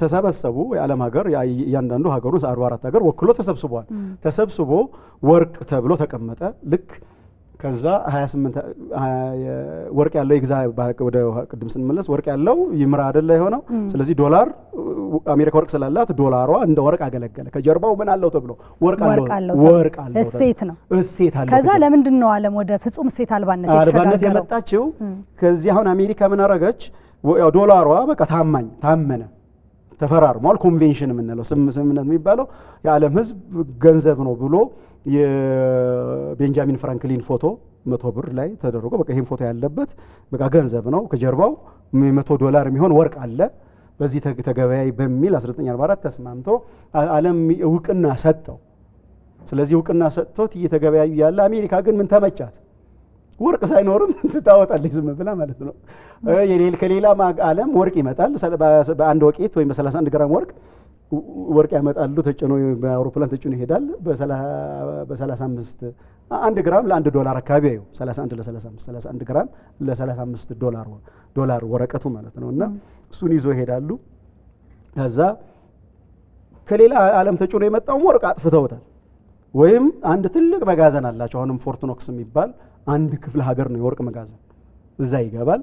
ተሰበሰቡ። የዓለም ሀገር ያንዳንዱ ሀገሩ 44 ሀገር ወክሎ ተሰብስቧል። ተሰብስቦ ወርቅ ተብሎ ተቀመጠ። ልክ ከዛ 28 ወርቅ ያለው ይግዛ ወደ ቅድም ስንመለስ ወርቅ ያለው ይምራ አይደለ የሆነው። ስለዚህ ዶላር አሜሪካ ወርቅ ስላላት ዶላሯ እንደ ወርቅ አገለገለ። ከጀርባው ምን አለው ተብሎ ወርቅ አለው እሴት ነው እሴት አለው። ከዛ ለምንድን ነው ዓለም ወደ ፍጹም እሴት አልባነት የመጣችው? ከዚህ አሁን አሜሪካ ምን አረገች? ያው ዶላሯ በቃ ታመነ ተፈራርሟል። ኮንቬንሽን የምንለው ስምምነት የሚባለው የዓለም ሕዝብ ገንዘብ ነው ብሎ የቤንጃሚን ፍራንክሊን ፎቶ 100 ብር ላይ ተደረጎ በቃ ይሄን ፎቶ ያለበት በቃ ገንዘብ ነው። ከጀርባው $100 የሚሆን ወርቅ አለ። በዚህ ተገበያይ በሚል 1944 ተስማምቶ ዓለም እውቅና ሰጠው። ስለዚህ እውቅና ሰጥቶት እየተገበያዩ ያለ አሜሪካ ግን ምን ተመቻት? ወርቅ ሳይኖርም ታወጣለች ዝም ብላ ማለት ነው። ከሌላ ዓለም ወርቅ ይመጣል። በአንድ ወቄት ወይም በ31 ግራም ወርቅ ያመጣሉ። ተጭኖ በአውሮፕላን ተጭኖ ይሄዳል። በ35 1 ግራም ለ$1 አካባቢ ነው። 31 ለ35 31 ግራም ለ35 ዶላር ወረቀቱ ማለት ነው። እና እሱን ይዞ ይሄዳሉ። ከዛ ከሌላ ዓለም ተጭኖ የመጣው ወርቅ አጥፍተውታል። ወይም አንድ ትልቅ መጋዘን አላቸው። አሁንም ፎርት ኖክስ የሚባል አንድ ክፍለ ሀገር ነው የወርቅ መጋዘን። እዛ ይገባል።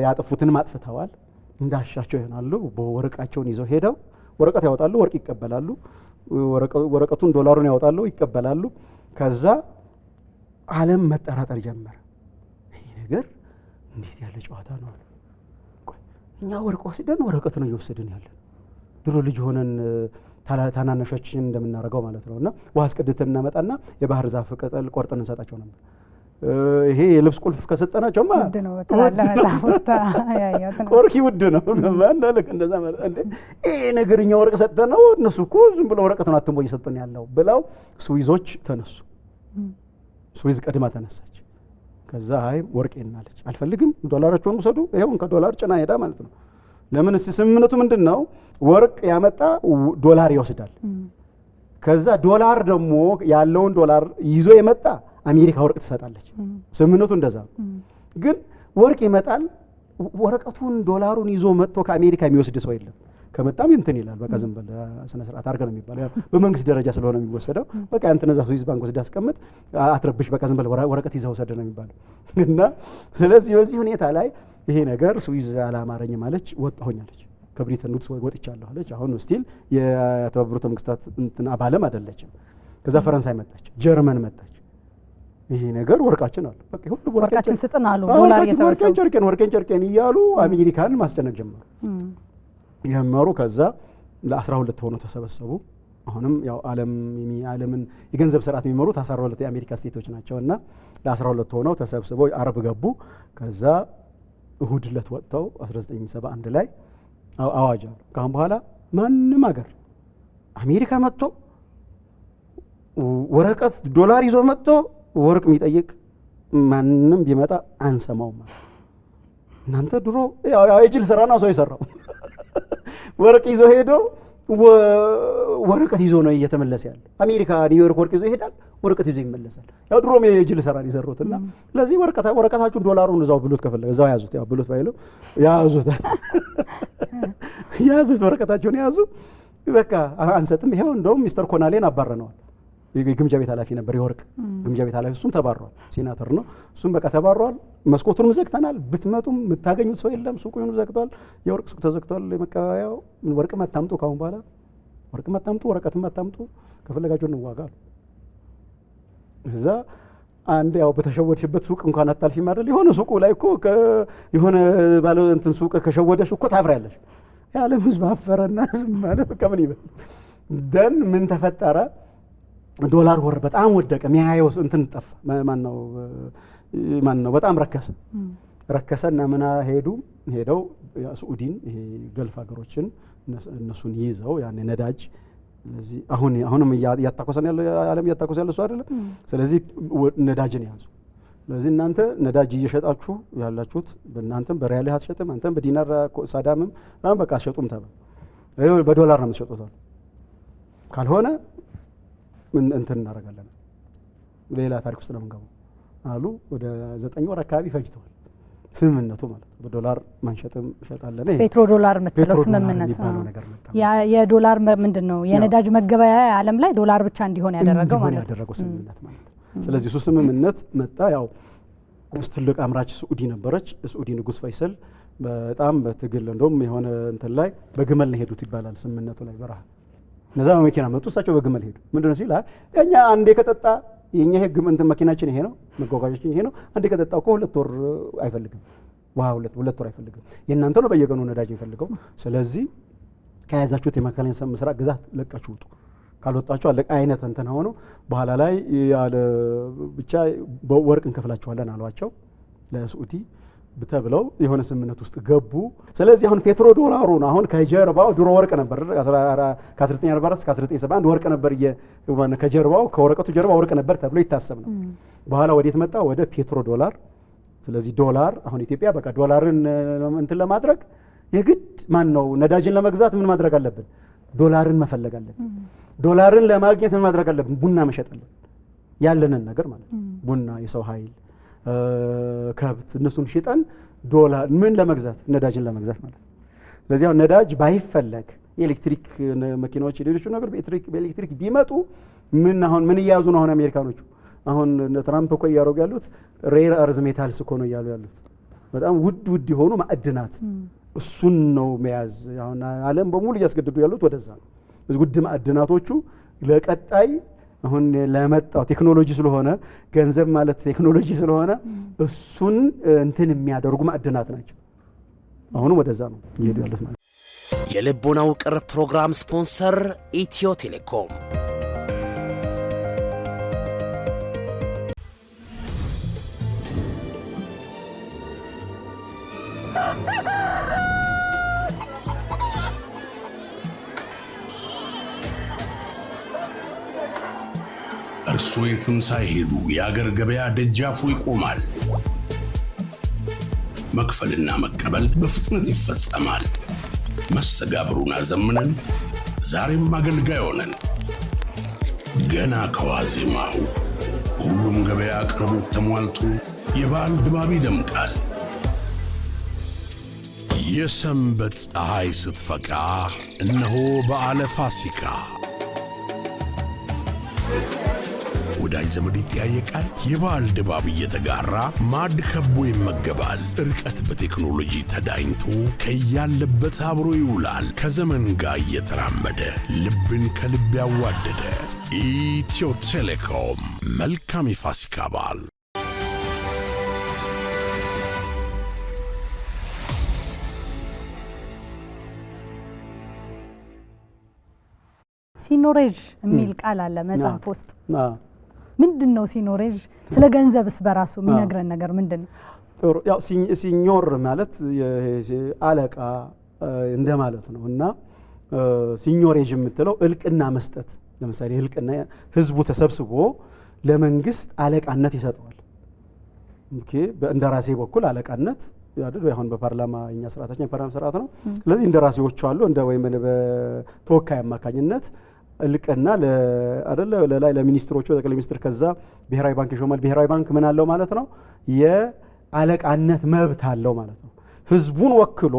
ያጠፉትንም አጥፍተዋል። እንዳሻቸው ይሆናሉ። በወርቃቸውን ይዘው ሄደው ወረቀት ያወጣሉ፣ ወርቅ ይቀበላሉ። ወረቀቱን ዶላሩን ያወጣሉ፣ ይቀበላሉ። ከዛ ዓለም መጠራጠር ጀመረ። ይሄ ነገር እንዴት ያለ ጨዋታ ነው? እኛ ወርቅ ወስደን ወረቀት ነው እየወሰድን ያለን። ድሮ ልጅ ሆነን ታናናሾችን እንደምናደርገው ማለት ነውና ውሃ አስቀድተን እናመጣና የባህር ዛፍ ቅጠል ቆርጠን እንሰጣቸው ነበር። ይሄ የልብስ ቁልፍ ከሰጠናቸው ውድ ነው ተላላ መጽሐፍ ውስጥ ያያያው ቆርኪ ውድ ነው ማለት እንደዛ ማለት እንዴ ይሄ ነገርኛ ወርቅ ሰጠነው እነሱ እኮ ዝም ብለው ወረቀት ነው አትሞ እየሰጡን ያለው ብለው ስዊዞች ተነሱ። ስዊዝ ቀድማ ተነሳች። ከዛ አይ ወርቄን አለች አልፈልግም ዶላራቸውን ወሰዱ። ይሄውን ከዶላር ጭና ሄዳ ማለት ነው። ለምን ስምምነቱ ምንድነው? ወርቅ ያመጣ ዶላር ይወስዳል። ከዛ ዶላር ደግሞ ያለውን ዶላር ይዞ የመጣ አሜሪካ ወርቅ ትሰጣለች። ስምምነቱ እንደዛ ነው። ግን ወርቅ ይመጣል። ወረቀቱን ዶላሩን ይዞ መጥቶ ከአሜሪካ የሚወስድ ሰው የለም። ከመጣም እንትን ይላል። በቃ ዝም ብለ ስነ ስርዓት አድርገህ ነው የሚባለው። በመንግስት ደረጃ ስለሆነ የሚወሰደው በቃ አንተ ነዛ ስዊዝ ባንክ ወስደህ አስቀምጥ፣ አትረብሽ፣ በቃ ዝም ብለ ወረቀት ይዘህ ወሰድ ነው የሚባለው። እና ስለዚህ በዚህ ሁኔታ ላይ ይሄ ነገር ስዊዝ አላማረኝ ማለች፣ ወጣሁኝ አለች። ከብሪተን ውድስ ወጥቻለሁ አለች። አሁን ስቲል የተባበሩት መንግስታት እንትን አባልም አይደለችም። ከዛ ፈረንሳይ መጣች፣ ጀርመን መጣች። ይሄ ነገር ወርቃችን አለ በቃ ሁሉ ወርቃችን ስጥን አሉ። ዶላር የሰበሰቡ ወርቄን ጨርቄን እያሉ አሜሪካን ማስጨነቅ ጀመሩ። ከዛ ለ12 ሆነው ተሰበሰቡ። አሁንም ያው ዓለምን የገንዘብ ስርዓት የሚመሩት 12 የአሜሪካ ስቴቶች ናቸውና ለ12 ሆነው ተሰብስበው አረብ ገቡ። ከዛ እሁድ ዕለት ወጥተው 1971 ላይ አዋጅ አሉ። ካሁን በኋላ ማንም ሀገር አሜሪካ መጥቶ ወረቀት ዶላር ይዞ መጥቶ ወርቅ የሚጠይቅ ማንም ቢመጣ አንሰማውም። እናንተ ድሮ ያው የጅል ስራ ነው ሰው ይሰራው። ወርቅ ይዞ ሄዶ ወረቀት ይዞ ነው እየተመለሰ ያለ። አሜሪካ ኒውዮርክ ወርቅ ይዞ ይሄዳል፣ ወረቀት ይዞ ይመለሳል። ያው ድሮም የጅል ሰራን ይዘሩትና ስለዚህ ወረቀታችሁን ዶላሩን እዛው ብሉት ከፈለገ እዛው ያዙት። ያው ብሉት ባይሉ ያዙት ወረቀታቸውን ያዙ። በቃ አንሰጥም። ይሄው እንደውም ሚስተር ኮናሌን አባረነዋል። የግምጃ ቤት ኃላፊ ነበር፣ የወርቅ ግምጃ ቤት ኃላፊ። እሱም ተባሯል፣ ሴናተር ነው። እሱም በቃ ተባሯል። መስኮቱንም ዘግተናል። ብትመጡም የምታገኙት ሰው የለም። ሱቁን ዘግቷል። የወርቅ ሱቅ ተዘግቷል። የመቀበያው ወርቅ አታምጡ፣ ካሁን በኋላ ወርቅ አታምጡ፣ ወረቀትም አታምጡ፣ ከፈለጋችሁ እንዋጋ። እዛ አንድ ያው በተሸወድሽበት ሱቅ እንኳን አታልፊም አይደል? የሆነ ሱቁ ላይ እኮ የሆነ ባለ እንትን ሱቅ ከሸወደሽ እኮ ታፍሪያለሽ። የዓለም ሕዝብ አፈረና ዝም አለ። በቃ ምን ይበል ደን ምን ተፈጠረ? ዶላር ወር በጣም ወደቀ። ሚያየው እንትን ጠፋ። ማን ነው በጣም ረከሰና ምን ሄደው ሳዑዲን ይሄ ገልፍ ሀገሮችን እነሱን ይዘው ያን ነዳጅ ስለዚህ አሁንም ያታቆሰን ያለው ዓለም ያታቆሰ ያለው እሱ አይደለም። ስለዚህ ነዳጅን ያዙ። ስለዚህ እናንተ ነዳጅ እየሸጣችሁ ያላችሁት በእናንተም በሪያል አትሸጥም፣ አንተም በዲናር ሳዳምም በቃ አትሸጡም ተባለ። በዶላር ነው የምትሸጡት። ካልሆነ ምን እንትን እናደርጋለን፣ ሌላ ታሪክ ውስጥ ነው የምንገባው አሉ። ወደ 9 ወር አካባቢ ፈጅተዋል ስምምነቱ ማለት ነው። በዶላር ማንሸጥም ሸጣለን። ፔትሮ ዶላር የምትለው ስምምነት የዶላር ምንድነው የነዳጅ መገበያያ ዓለም ላይ ዶላር ብቻ እንዲሆን ያደረገው ማለት ነው ስምምነት ማለት ነው። ስለዚህ እሱ ስምምነት መጣ። ያው ትልቅ አምራች ሳዑዲ ነበረች። ሳዑዲ ንጉስ ፈይሰል በጣም በትግል እንደውም የሆነ እንትን ላይ በግመል ነው ሄዱት ይባላል ስምምነቱ ላይ በረሃ እነዛ መኪና መጡ፣ እሳቸው በግመል ሄዱ። ምንድነው ሲል እኛ አንዴ ከጠጣ የኛ ህግ እንትን መኪናችን ይሄ ነው፣ መጓጓዣችን ይሄ ነው። አንዴ ከጠጣው እኮ 2 ወር አይፈልግም፣ ውሃ 2 ወር አይፈልግም። የእናንተ ነው በየቀኑ ነዳጅ የሚፈልገው። ስለዚህ ከያዛችሁት የመካከለኛው ምስራቅ ግዛት ለቃችሁ ውጡ፣ ካልወጣችሁ አለቃ አይነት እንትን ሆኖ በኋላ ላይ ያለ ብቻ በወርቅ እንከፍላችኋለን አሏቸው ለሳዑዲ ተብለው የሆነ ስምምነት ውስጥ ገቡ። ስለዚህ አሁን ፔትሮ ዶላሩን አሁን ከጀርባው ድሮ ወርቅ ነበር ከ1944 እስከ 1971 ወርቅ ነበር ከጀርባው ከወረቀቱ ጀርባ ወርቅ ነበር ተብሎ ይታሰብ ነው። በኋላ ወዴት መጣ? ወደ ፔትሮ ዶላር። ስለዚህ ዶላር አሁን ኢትዮጵያ በቃ ዶላርን እንትን ለማድረግ የግድ ማን ነው ነዳጅን ለመግዛት ምን ማድረግ አለብን? ዶላርን መፈለግ አለብን። ዶላርን ለማግኘት ምን ማድረግ አለብን? ቡና መሸጥ አለብን። ያለንን ነገር ማለት ቡና፣ የሰው ኃይል፣ ከብት እነሱን ሽጠን ዶላር ምን ለመግዛት ነዳጅን ለመግዛት ማለት ነው። ስለዚህ አሁን ነዳጅ ባይፈለግ የኤሌክትሪክ መኪናዎች ሌሎች ነገር በኤሌክትሪክ ቢመጡ ምን እያያዙ ነው? አሁን አሜሪካኖቹ አሁን ትራምፕ እኮ እያደረጉ ያሉት ሬር አርዝ ሜታልስ እኮ ነው እያሉ ያሉት በጣም ውድ የሆኑ ማዕድናት እሱን ነው መያዝ። አሁን ዓለም በሙሉ እያስገድዱ ያሉት ወደዛ ነው። ውድ ማዕድናቶቹ ለቀጣይ አሁን ለመጣው ቴክኖሎጂ ስለሆነ ገንዘብ ማለት ቴክኖሎጂ ስለሆነ እሱን እንትን የሚያደርጉ ማዕድናት ናቸው። አሁንም ወደዛ ነው እየሄዱ ያሉት ማለት ነው። የልቦና ውቅር ፕሮግራም ስፖንሰር ኢትዮ ቴሌኮም። እርሶ የትም ሳይሄዱ የአገር ገበያ ደጃፉ ይቆማል። መክፈልና መቀበል በፍጥነት ይፈጸማል። መስተጋብሩን አዘምነን ዛሬም አገልጋይ ሆነን ገና ከዋዜማው ሁሉም ገበያ አቅርቦት ተሟልቶ የበዓል ድባብ ይደምቃል። የሰንበት ፀሐይ ስትፈካ እነሆ በዓለ ፋሲካ። ወዳጅ ዘመድ ይጠያየቃል። የበዓል ድባብ እየተጋራ ማዕድ ከቦ ይመገባል። ርቀት በቴክኖሎጂ ተዳኝቶ ከያለበት አብሮ ይውላል። ከዘመን ጋር እየተራመደ ልብን ከልብ ያዋደደ ኢትዮ ቴሌኮም። መልካም የፋሲካ በዓል። ሲኖሬጅ የሚል ቃል አለ መጽሐፍ ውስጥ። ምንድነው ሲኖሬጅ? ስለ ገንዘብስ በራሱ የሚነግረን ነገር ምንድነው? ያው ሲኞር ማለት አለቃ እንደማለት ነው እና ሲኞሬጅ የምትለው እልቅና መስጠት። ለምሳሌ እልቅና ህዝቡ ተሰብስቦ ለመንግስት አለቃነት ይሰጠዋል። ኦኬ፣ በእንደራሴ በኩል አለቃነት ያደረ አሁን በፓርላማ የኛ ስርዓታችን የፓርላማ ስርዓት ነው። ስለዚህ እንደራሴዎቹ አሉ እንደ ወይም በተወካይ አማካኝነት እልቅና አይደለ ለላይ ለሚኒስትሮቹ ጠቅላይ ሚኒስትር ከዛ ብሔራዊ ባንክ ይሾማል። ብሔራዊ ባንክ ምን አለው ማለት ነው? የአለቃነት መብት አለው ማለት ነው። ህዝቡን ወክሎ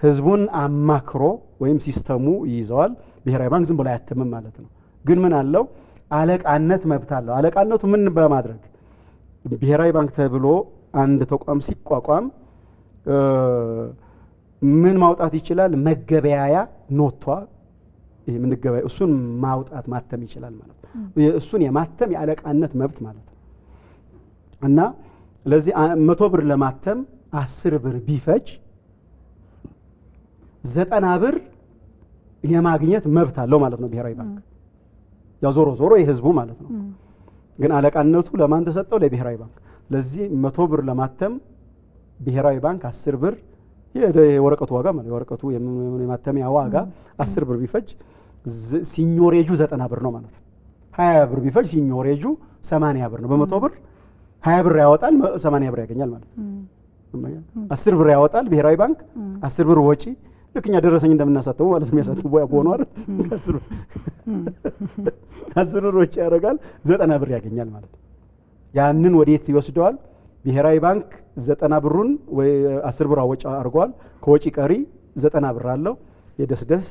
ህዝቡን አማክሮ ወይም ሲስተሙ ይይዘዋል። ብሔራዊ ባንክ ዝም ብሎ አያትምም ማለት ነው። ግን ምን አለው? አለቃነት መብት አለው። አለቃነቱ ምን በማድረግ ብሔራዊ ባንክ ተብሎ አንድ ተቋም ሲቋቋም ምን ማውጣት ይችላል? መገበያያ ኖቷ ይሄ ምን ገበያ እሱን ማውጣት ማተም ይችላል ማለት ነው። እሱን የማተም የአለቃነት መብት ማለት ነው። እና ለዚህ 100 ብር ለማተም 10 ብር ቢፈጅ 90 ብር የማግኘት መብት አለው ማለት ነው ብሔራዊ ባንክ። ያው ዞሮ ዞሮ የህዝቡ ማለት ነው። ግን አለቃነቱ ለማን ተሰጠው? ለብሔራዊ ባንክ። ለዚህ 100 ብር ለማተም ብሔራዊ ባንክ 10 ብር የወረቀቱ ዋጋ ማለት የወረቀቱ የማተሚያ ዋጋ 10 ብር ቢፈጅ ሲኞሬጁ 90 ብር ነው ማለት ነው። 20 ብር ቢፈጅ ሲኞሬጁ 80 ብር ነው። በ100 ብር 20 ብር ያወጣል፣ 80 ብር ያገኛል ማለት ነው። 10 ብር ያወጣል ብሔራዊ ባንክ 10 ብር ወጪ ልክኛ ደረሰኝ እንደምናሳተመው ማለት ነው። የሚያሳትሙ ቦኖ አይደል? 10 ብር ወጪ ያደርጋል፣ 90 ብር ያገኛል ማለት ነው። ያንን ወዴት ይወስደዋል? ብሔራዊ ባንክ 90 ብሩን ወይ 10 ብር ወጪ አድርጓል። ከወጪ ቀሪ 90 ብር አለው። የደስደስ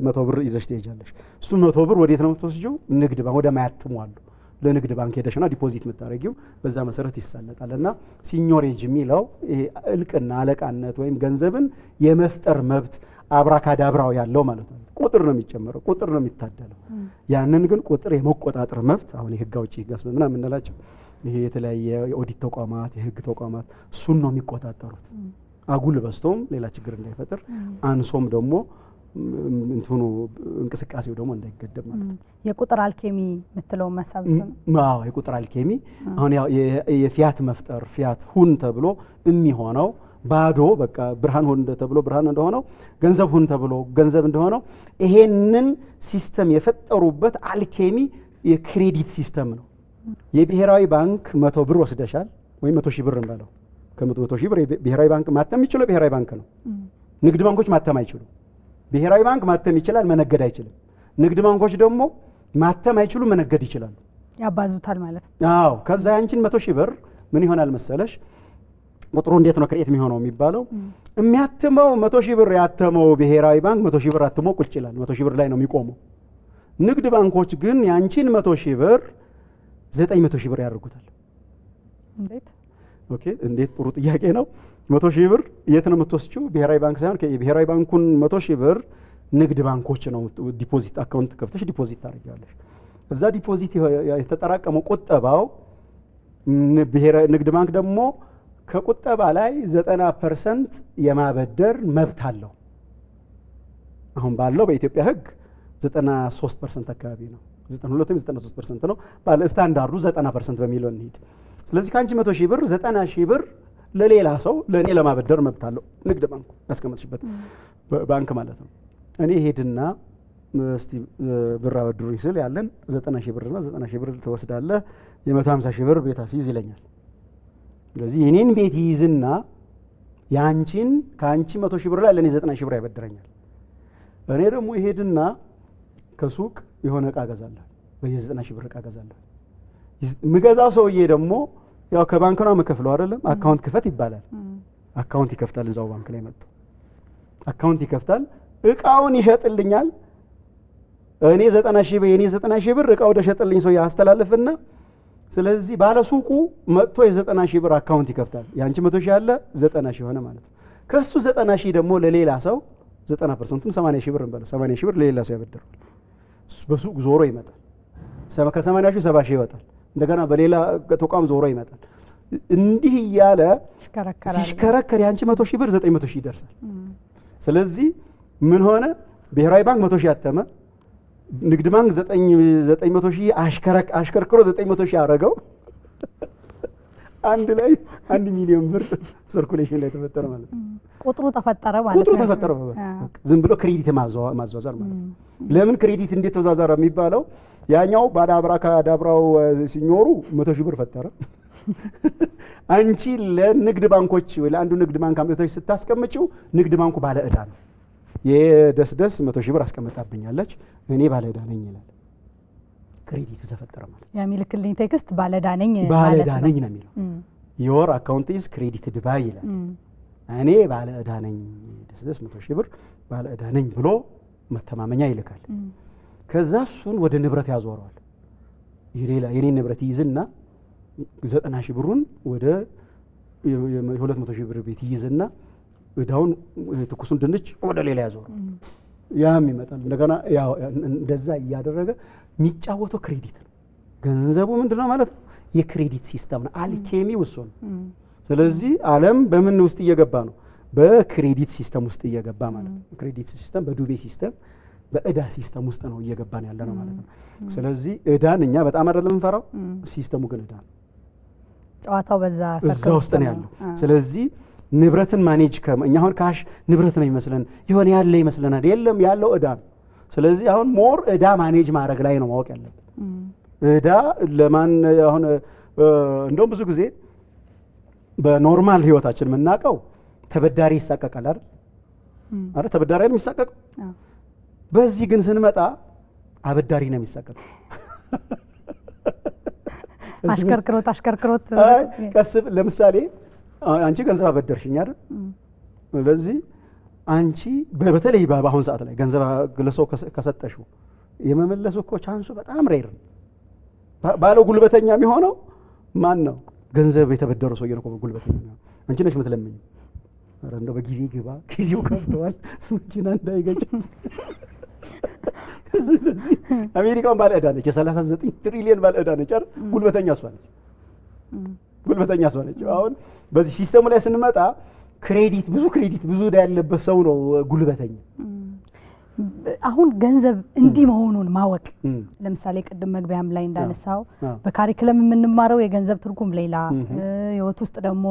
100 ብር ይዘሽ ትሄጃለሽ። እሱ 100 ብር ወዴት ነው የምትወስጂው? ንግድ ባንክ ወደ ማያትሙ አሉ። ለንግድ ባንክ ሄደሽና ዲፖዚት የምታደርጊው በዛ መሰረት ይሳለጣል። እና ሲኞሬጅ የሚለው ይሄ እልቅና አለቃነት ወይም ገንዘብን የመፍጠር መብት አብራካዳብራው ያለው ማለት ነው። ቁጥር ነው የሚጨመረው፣ ቁጥር ነው የሚታደለው። ያንን ግን ቁጥር የመቆጣጠር መብት አሁን የህግ አውጪ ምናምን የምንላቸው ይሄ የተለያየ የኦዲት ተቋማት የህግ ተቋማት እሱን ነው የሚቆጣጠሩት። አጉል በስቶም ሌላ ችግር እንዳይፈጥር አንሶም ደግሞ እንትኑ እንቅስቃሴው ደግሞ እንዳይገደብ ማለት ነው። የቁጥር አልኬሚ የምትለው መሳብስ ነው። አዎ የቁጥር አልኬሚ አሁን ያው የፊያት መፍጠር ፊያት ሁን ተብሎ የሚሆነው ባዶ በቃ ብርሃን ሁን ተብሎ ብርሃን እንደሆነው ገንዘብ ሁን ተብሎ ገንዘብ እንደሆነው ይሄንን ሲስተም የፈጠሩበት አልኬሚ የክሬዲት ሲስተም ነው። የብሔራዊ ባንክ 100 ብር ወስደሻል ወይም 100 ሺህ ብር እንበለው። ከ100 ሺህ ብር ብሔራዊ ባንክ ማተም የሚችለው ብሔራዊ ባንክ ነው። ንግድ ባንኮች ማተም አይችሉም። ብሔራዊ ባንክ ማተም ይችላል፣ መነገድ አይችልም። ንግድ ባንኮች ደግሞ ማተም አይችሉ፣ መነገድ ይችላሉ። ያባዙታል ማለት ነው። አዎ ከዛ ያንቺን 100 ሺህ ብር ምን ይሆናል መሰለሽ? ቁጥሩ እንዴት ነው ክሬት የሚሆነው የሚባለው? የሚያትመው 100 ሺህ ብር ያተመው ብሔራዊ ባንክ 100 ሺህ ብር አትሞ ቁጭ ይላል። 100 ሺህ ብር ላይ ነው የሚቆመው። ንግድ ባንኮች ግን ያንቺን 100 ሺህ ብር 900 ሺህ ብር ያደርጉታል። እንዴት? ኦኬ እንዴት? ጥሩ ጥያቄ ነው። 100 ሺህ ብር የት ነው የምትወስጂው? ብሔራዊ ባንክ ሳይሆን የብሔራዊ ባንኩን 100 ሺህ ብር ንግድ ባንኮች ነው ዲፖዚት አካውንት ከፍተሽ ዲፖዚት ታደርጊያለሽ። እዛ ዲፖዚት የተጠራቀመው ቁጠባው ንግድ ባንክ ደግሞ ከቁጠባ ላይ 90% የማበደር መብት አለው። አሁን ባለው በኢትዮጵያ ሕግ 93% አካባቢ ነው። 92 ወይም 93% ነው ባለ ስታንዳርዱ 90% በሚለው እንሂድ። ስለዚህ ከአንቺ 100 ሺህ ብር 90 ሺህ ብር ለሌላ ሰው ለእኔ ለማበደር መብት አለው ንግድ ባንኩ ያስቀመጥሽበት ባንክ ማለት ነው። እኔ ሄድና እስቲ ብር አበድሩኝ ስል ያለን 90 ሺህ ብር ነው። 90 ሺህ ብር ትወስዳለህ፣ የ150 ሺህ ብር ቤት አስይዝ ይለኛል። ስለዚህ የኔን ቤት ይይዝና ያንቺን ከአንቺ 100 ሺህ ብር ላይ ለእኔ 90 ሺህ ብር ያበድረኛል። እኔ ደግሞ ይሄድና ከሱቅ የሆነ እቃ ገዛለሁ፣ በየ90 ሺህ ብር እቃ ገዛለሁ። ምገዛው ሰውዬ ደግሞ ያው ከባንክ ነው የምከፍለው አይደለም፣ አካውንት ክፈት ይባላል። አካውንት ይከፍታል፣ እዛው ባንክ ላይ መጥቶ አካውንት ይከፍታል፣ እቃውን ይሸጥልኛል። እኔ 90 ሺህ ብር የኔ 90 ሺህ ብር እቃው ደሸጥልኝ ሰው ያስተላልፍና ስለዚህ ባለ ሱቁ መጥቶ የ90 ሺህ ብር አካውንት ይከፍታል። ያንቺ 100 ሺህ ያለ 90 ሺህ ሆነ ማለት ነው። ከሱ 90 ሺህ ደግሞ ለሌላ ሰው 90%ቱን 80 ሺህ ብር እንበለው 80 ሺህ ብር ለሌላ ሰው ያበድራል። በሱቅ ዞሮ ይመጣል። ከ80 ሺህ 70 ሺህ ይወጣል። እንደገና በሌላ ተቋም ዞሮ ይመጣል። እንዲህ እያለ ሲሽከረከር ያንቺ 100 ሺህ ብር 900 ሺህ ይደርሳል። ስለዚህ ምን ሆነ? ብሔራዊ ባንክ 100 ሺህ አተመ፣ ንግድ ባንክ 900 ሺህ አሽከርክሮ 900 ሺህ አረገው። አንድ ላይ 1 ሚሊዮን ብር ሰርኩሌሽን ላይ ተፈጠረ ማለት ነው። ቁጥሩ ተፈጠረ ማለት ነው። ቁጥሩ ተፈጠረ ዝም ብሎ ክሬዲት ማዟዟር ማለት ነው። ለምን ክሬዲት እንዴት ተዛዛረ የሚባለው? ያኛው ባዳብራ ካዳብራው ሲኞሩ 100 ሺህ ብር ፈጠረ። አንቺ ለንግድ ባንኮች ወይ ለአንዱ ንግድ ባንክ አምጥተሽ ስታስቀምጪው ንግድ ባንኩ ባለ ዕዳ ነው። የደስደስ 100 ሺህ ብር አስቀምጣብኛለች እኔ ባለ ዕዳ ነኝ ይላል። ክሬዲቱ ተፈጠረ ማለት ያ የሚልክልኝ ቴክስት ባለ ዕዳ ነኝ ባለ ዕዳ ነኝ ነው የሚለው። your account is credited by ይላል። እኔ ባለ ዕዳ ነኝ ደስደስ 100 ሺህ ብር ባለ ዕዳ ነኝ ብሎ መተማመኛ ይልካል። ከዛ እሱን ወደ ንብረት ያዞረዋል። የኔ ንብረት ይይዝና 90 ሺህ ብሩን ወደ 200 ሺህ ብር ቤት ይይዝና ዕዳውን ትኩሱን ድንች ወደ ሌላ ያዞረው። ያም ይመጣል እንደገና ያው እንደዛ እያደረገ የሚጫወተው ክሬዲት ነው። ገንዘቡ ምንድነው ማለት ነው? የክሬዲት ሲስተም ነው። አልኬሚው እሱ ነው። ስለዚህ ዓለም በምን ውስጥ እየገባ ነው? በክሬዲት ሲስተም ውስጥ እየገባ ማለት ነው። ክሬዲት ሲስተም በዱቤ ሲስተም በዕዳ ሲስተም ውስጥ ነው እየገባን ያለ ነው ማለት ነው። ስለዚህ ዕዳን እኛ በጣም አይደለም እንፈራው፣ ሲስተሙ ግን ዕዳ ነው። ጨዋታው በዛ ውስጥ ነው ያለው። ስለዚህ ንብረትን ማኔጅ እኛ አሁን ካሽ ንብረት ነው ይመስለን ይሆን ያለ ይመስለናል። የለም ያለው ዕዳ ነው። ስለዚህ አሁን ሞር ዕዳ ማኔጅ ማድረግ ላይ ነው ማወቅ ያለብን። ዕዳ ለማን አሁን እንደውም ብዙ ጊዜ በኖርማል ህይወታችን የምናውቀው ተበዳሪ ይሳቀቃል አይደል? ተበዳሪ አይደል የሚሳቀቀው? በዚህ ግን ስንመጣ አበዳሪ ነው የሚሳቀቀው። አሽከርክሮት ቀስ ለምሳሌ አንቺ ገንዘብ አበደርሽኝ አይደል? ስለዚህ አንቺ በተለይ በአሁን ሰዓት ላይ ገንዘብ ለሰው ከሰጠሽው የመመለሱ እኮ ቻንሱ በጣም ሬር ነው። ባለው ጉልበተኛ የሚሆነው ማን ነው? ገንዘብ የተበደረው ሰውዬ ነው እኮ ጉልበተኛ የሚሆነው። አንቺ ነሽ የምትለምኝ። ኧረ እንደው በጊዜ ግባ፣ ጊዜው ከፍተዋል፣ መኪና እንዳይገጭ። አሜሪካን ባለ ዕዳ ነች፣ የ39 ትሪሊየን ባለ ዕዳ ነች አይደል? ጉልበተኛ እሷ ነች። አሁን በዚህ ሲስተሙ ላይ ስንመጣ ክሬዲት ብዙ ዕዳ ያለበት ሰው ነው ጉልበተኛ። አሁን ገንዘብ እንዲህ መሆኑን ማወቅ ለምሳሌ ቅድም መግቢያም ላይ እንዳነሳው በካሪክለም የምንማረው የገንዘብ ትርጉም ሌላ፣ ህይወት ውስጥ ደግሞ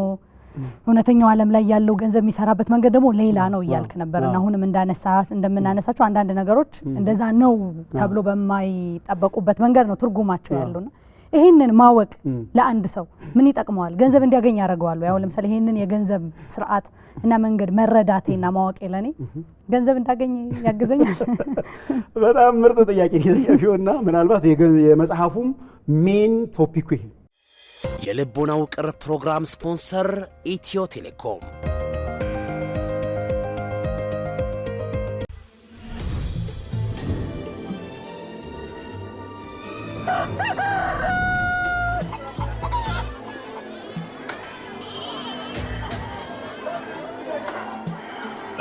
እውነተኛው ዓለም ላይ ያለው ገንዘብ የሚሰራበት መንገድ ደግሞ ሌላ ነው እያልክ ነበርና አሁንም እንደምናነሳቸው አንዳንድ ነገሮች እንደዛ ነው ተብሎ በማይጠበቁበት መንገድ ነው ትርጉማቸው ያለውና ይሄንን ማወቅ ለአንድ ሰው ምን ይጠቅመዋል? ገንዘብ እንዲያገኝ ያደርገዋል? ያው ለምሳሌ ይሄንን የገንዘብ ስርዓት እና መንገድ መረዳቴና ማወቄ ለኔ ገንዘብ እንዳገኝ ያግዘኛል? በጣም ምርጥ ጥያቄ ነው። ምናልባት የመጽሐፉም ሜን ቶፒኩ ይሄ የልቦና ውቅር ፕሮግራም ስፖንሰር ኢትዮ ቴሌኮም።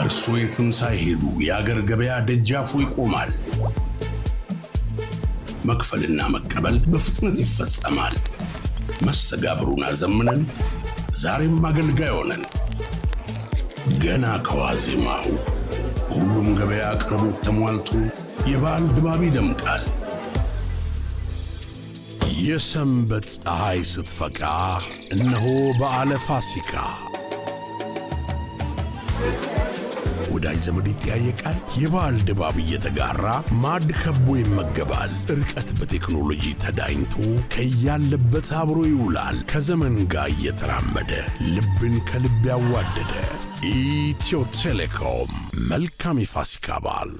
እርሶ የትም ሳይሄዱ የአገር ገበያ ደጃፉ ይቆማል። መክፈልና መቀበል በፍጥነት ይፈጸማል። መስተጋብሩን አዘምነን ዛሬም አገልጋይ ሆነን ገና ከዋዜማው ሁሉም ገበያ አቅርቦት ተሟልቶ የበዓል ድባብ ይደምቃል። የሰንበት ፀሐይ ስትፈካ እነሆ በዓለ ፋሲካ። ወዳጅ ዘመድ ይጠያየቃል። የበዓል ድባብ እየተጋራ ማዕድ ከቦ ይመገባል። ርቀት በቴክኖሎጂ ተዳኝቶ ከያለበት አብሮ ይውላል። ከዘመን ጋር እየተራመደ ልብን ከልብ ያዋደደ ኢትዮ ቴሌኮም። መልካም የፋሲካ በዓል።